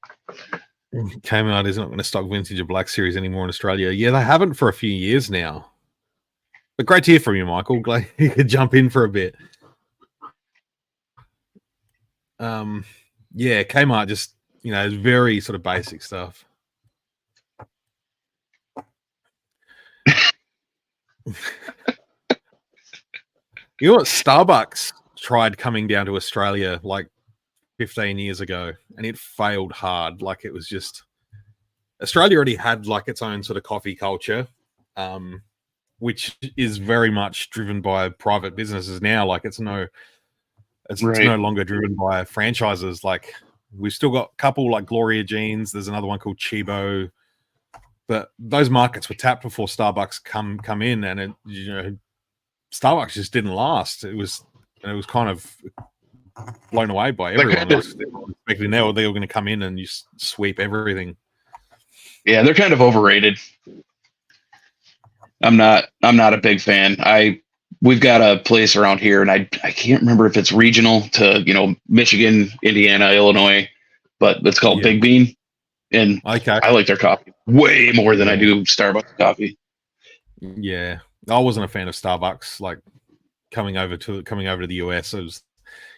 Kmart is not going to stock vintage or Black Series anymore in Australia. Yeah, they haven't for a few years now. But great to hear from you, Michael. Glad you could jump in for a bit. Yeah, Kmart just, is very sort of basic stuff. You know what? Starbucks tried coming down to Australia like 15 years ago, and it failed hard. Like, it was just Australia already had like its own sort of coffee culture, which is very much driven by private businesses now. Like, it's no longer driven by franchises. Like, we've still got a couple like Gloria Jeans. There's another one called Chibo, but those markets were tapped before Starbucks come in, and it, Starbucks just didn't last. It was kind of blown away by everyone. Expecting they were going to come in and just sweep everything. Yeah, they're kind of overrated. I'm not a big fan. We've got a place around here, and I can't remember if it's regional to Michigan, Indiana, Illinois, but it's called Big Bean, and I like their coffee way more than I do Starbucks coffee. Yeah, I wasn't a fan of Starbucks. Like, coming over to the US, it was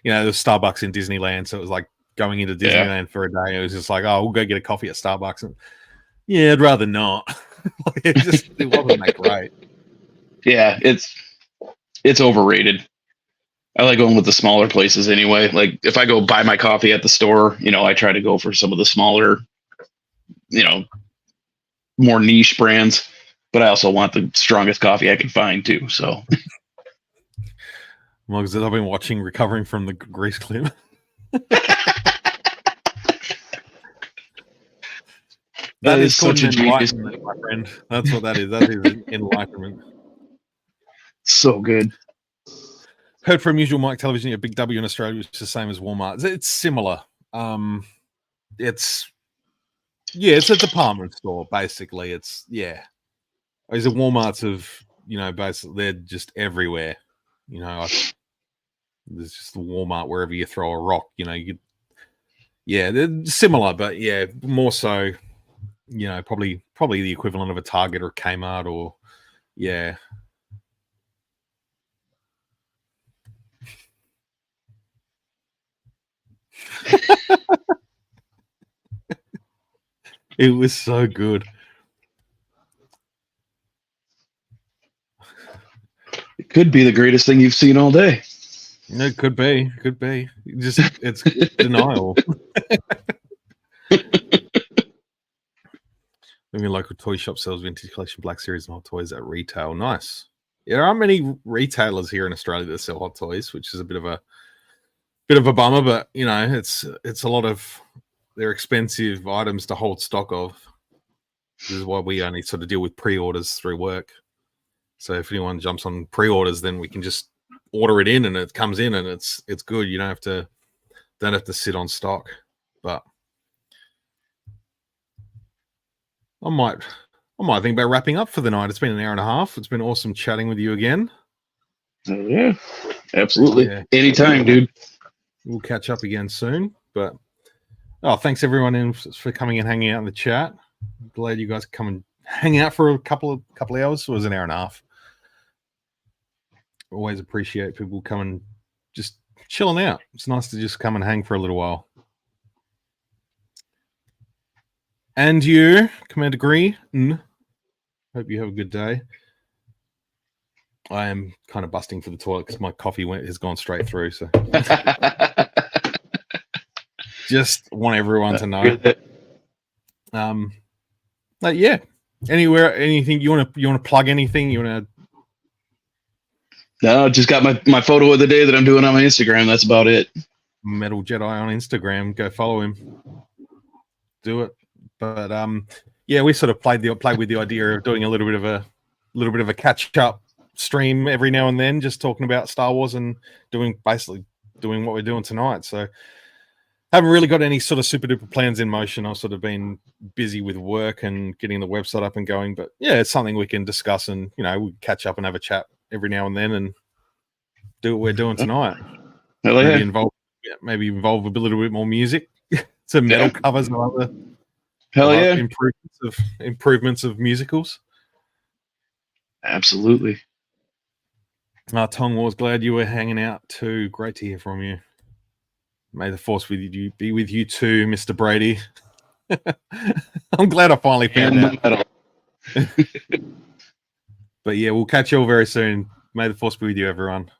there's Starbucks in Disneyland, so it was like going into Disneyland for a day. It was just like, oh, we'll go get a coffee at Starbucks, and I'd rather not. It wasn't that great. Yeah, it's overrated. I like going with the smaller places anyway. Like, if I go buy my coffee at the store, I try to go for some of the smaller, more niche brands, but I also want the strongest coffee I can find too. So, well, because I've been watching Recovering from the Grease clip. That is such a enlightenment, my friend. That's what that is. That is enlightenment. So good. Heard from Usual Mike Television, a Big W in Australia, which is the same as Walmart. It's similar. It's a department store, basically. It's a Walmarts of, basically they're just everywhere. There's just the Walmart wherever you throw a rock, they're similar, but more so, probably the equivalent of a Target or a Kmart or It was so good. It could be the greatest thing you've seen all day. It could be. It's denial. Maybe local toy shop sells vintage collection Black Series and hot toys at retail. Nice. There aren't many retailers here in Australia that sell hot toys, which is a bit of a bummer. But it's a lot of they're expensive items to hold stock of. This is why we only sort of deal with pre-orders through work. So if anyone jumps on pre-orders, then we can just order it in and it comes in and it's good. You don't have to sit on stock. But I might think about wrapping up for the night. It's been an hour and a half. It's been awesome chatting with you again. Oh, yeah, absolutely. Yeah. Anytime, dude. We'll catch up again soon. But thanks everyone for coming and hanging out in the chat. Glad you guys could come and hang out for a couple of hours. It was an hour and a half. Always appreciate people coming, just chilling out. It's nice to just come and hang for a little while. And you, Commander Green, hope you have a good day. I am kind of busting for the toilet because my coffee has gone straight through. So just want everyone to know. But yeah, anything you want to plug? Anything you want to? No, just got my photo of the day that I'm doing on my Instagram. That's about it. Metal Jedi on Instagram. Go follow him. Do it. But yeah, we sort of played with the idea of doing a little bit of a catch up stream every now and then, just talking about Star Wars and basically doing what we're doing tonight. So haven't really got any sort of super duper plans in motion. I've sort of been busy with work and getting the website up and going. But yeah, it's something we can discuss, and we catch up and have a chat every now and then and do what we're doing tonight. Hell yeah. Maybe involve a little bit more music. Some metal covers and other improvements of musicals. Absolutely. Tong was glad you were hanging out too. Great to hear from you. May the force be with you too, Mr. Brady. I'm glad I finally found out. But yeah, we'll catch you all very soon. May the force be with you, everyone.